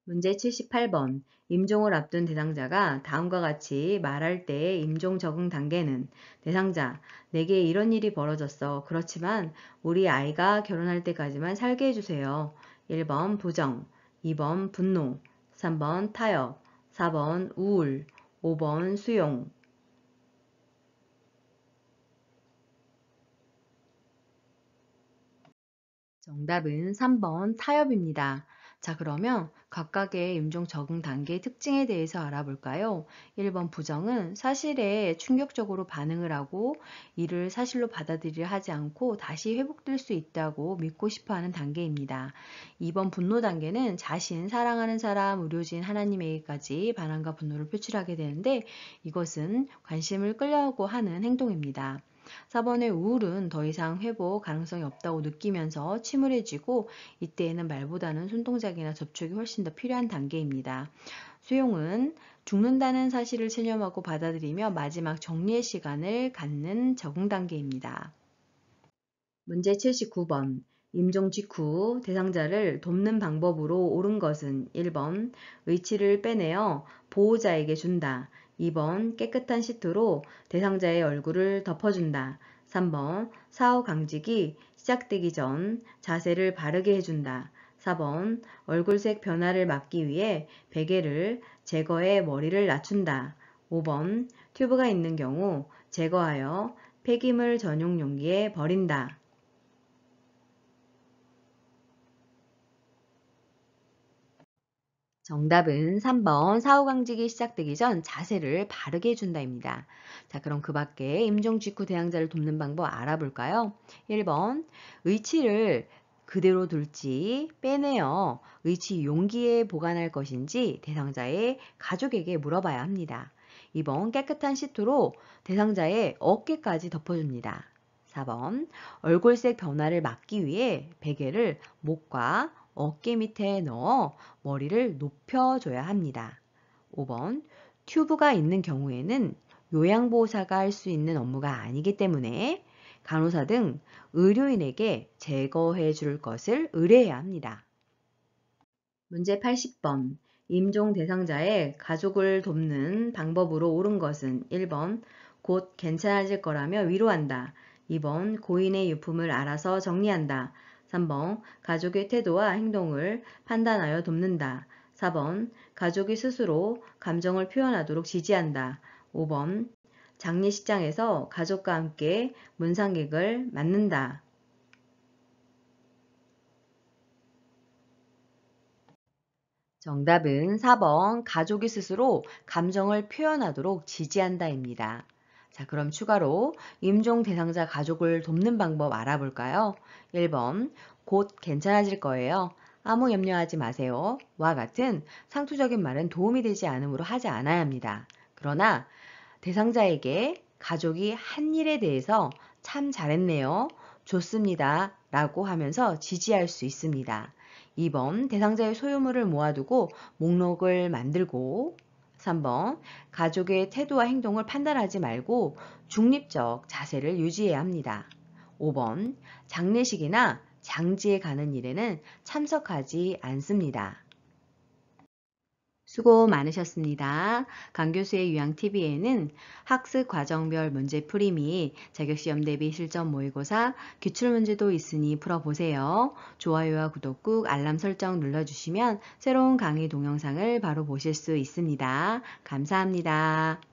문제 78번. 임종을 앞둔 대상자가 다음과 같이 말할 때의 임종 적응 단계는 대상자, 내게 이런 일이 벌어졌어. 그렇지만 우리 아이가 결혼할 때까지만 살게 해주세요. 1번 부정, 2번 분노, 3번 타협, 4번 우울, 5번 수용. 정답은 3번 타협입니다. 자, 그러면 각각의 임종 적응 단계의 특징에 대해서 알아볼까요? 1번 부정은 사실에 충격적으로 반응을 하고 이를 사실로 받아들이려 하지 않고 다시 회복될 수 있다고 믿고 싶어 하는 단계입니다. 2번 분노 단계는 자신, 사랑하는 사람, 의료진, 하나님에게까지 반항과 분노를 표출하게 되는데 이것은 관심을 끌려고 하는 행동입니다. 4번의 우울은 더 이상 회복 가능성이 없다고 느끼면서 침울해지고 이때에는 말보다는 손동작이나 접촉이 훨씬 더 필요한 단계입니다. 수용은 죽는다는 사실을 체념하고 받아들이며 마지막 정리의 시간을 갖는 적응 단계입니다. 문제 79번. 임종 직후 대상자를 돕는 방법으로 옳은 것은 1번 의치를 빼내어 보호자에게 준다. 2번 깨끗한 시트로 대상자의 얼굴을 덮어준다. 3번 사후 강직이 시작되기 전 자세를 바르게 해준다. 4번 얼굴색 변화를 막기 위해 베개를 제거해 머리를 낮춘다. 5번 튜브가 있는 경우 제거하여 폐기물 전용 용기에 버린다. 정답은 3번 사후강직이 시작되기 전 자세를 바르게 해준다입니다. 자, 그럼 그 밖에 임종 직후 대상자를 돕는 방법 알아볼까요? 1번 의치를 그대로 둘지 빼내어 의치 용기에 보관할 것인지 대상자의 가족에게 물어봐야 합니다. 2번 깨끗한 시트로 대상자의 어깨까지 덮어줍니다. 4번 얼굴색 변화를 막기 위해 베개를 목과 어깨 밑에 넣어 머리를 높여줘야 합니다. 5번 튜브가 있는 경우에는 요양보호사가 할 수 있는 업무가 아니기 때문에 간호사 등 의료인에게 제거해 줄 것을 의뢰해야 합니다. 문제 80번. 임종 대상자의 가족을 돕는 방법으로 옳은 것은 1번 곧 괜찮아질 거라며 위로한다. 2번 고인의 유품을 알아서 정리한다. 3번 가족의 태도와 행동을 판단하여 돕는다. 4번 가족이 스스로 감정을 표현하도록 지지한다. 5번 장례식장에서 가족과 함께 문상객을 맞는다. 정답은 4번 가족이 스스로 감정을 표현하도록 지지한다입니다. 자, 그럼 추가로 임종 대상자 가족을 돕는 방법 알아볼까요? 1번 곧 괜찮아질 거예요. 아무 염려하지 마세요. 와 같은 상투적인 말은 도움이 되지 않으므로 하지 않아야 합니다. 그러나 대상자에게 가족이 한 일에 대해서 참 잘했네요. 좋습니다. 라고 하면서 지지할 수 있습니다. 2번 대상자의 소유물을 모아두고 목록을 만들고 3번 가족의 태도와 행동을 판단하지 말고 중립적 자세를 유지해야 합니다. 5번 장례식이나 장지에 가는 일에는 참석하지 않습니다. 수고 많으셨습니다. 강교수의 유양TV에는 학습 과정별 문제풀이 및 자격시험 대비 실전 모의고사, 기출문제도 있으니 풀어보세요. 좋아요와 구독 꾹 알람 설정 눌러주시면 새로운 강의 동영상을 바로 보실 수 있습니다. 감사합니다.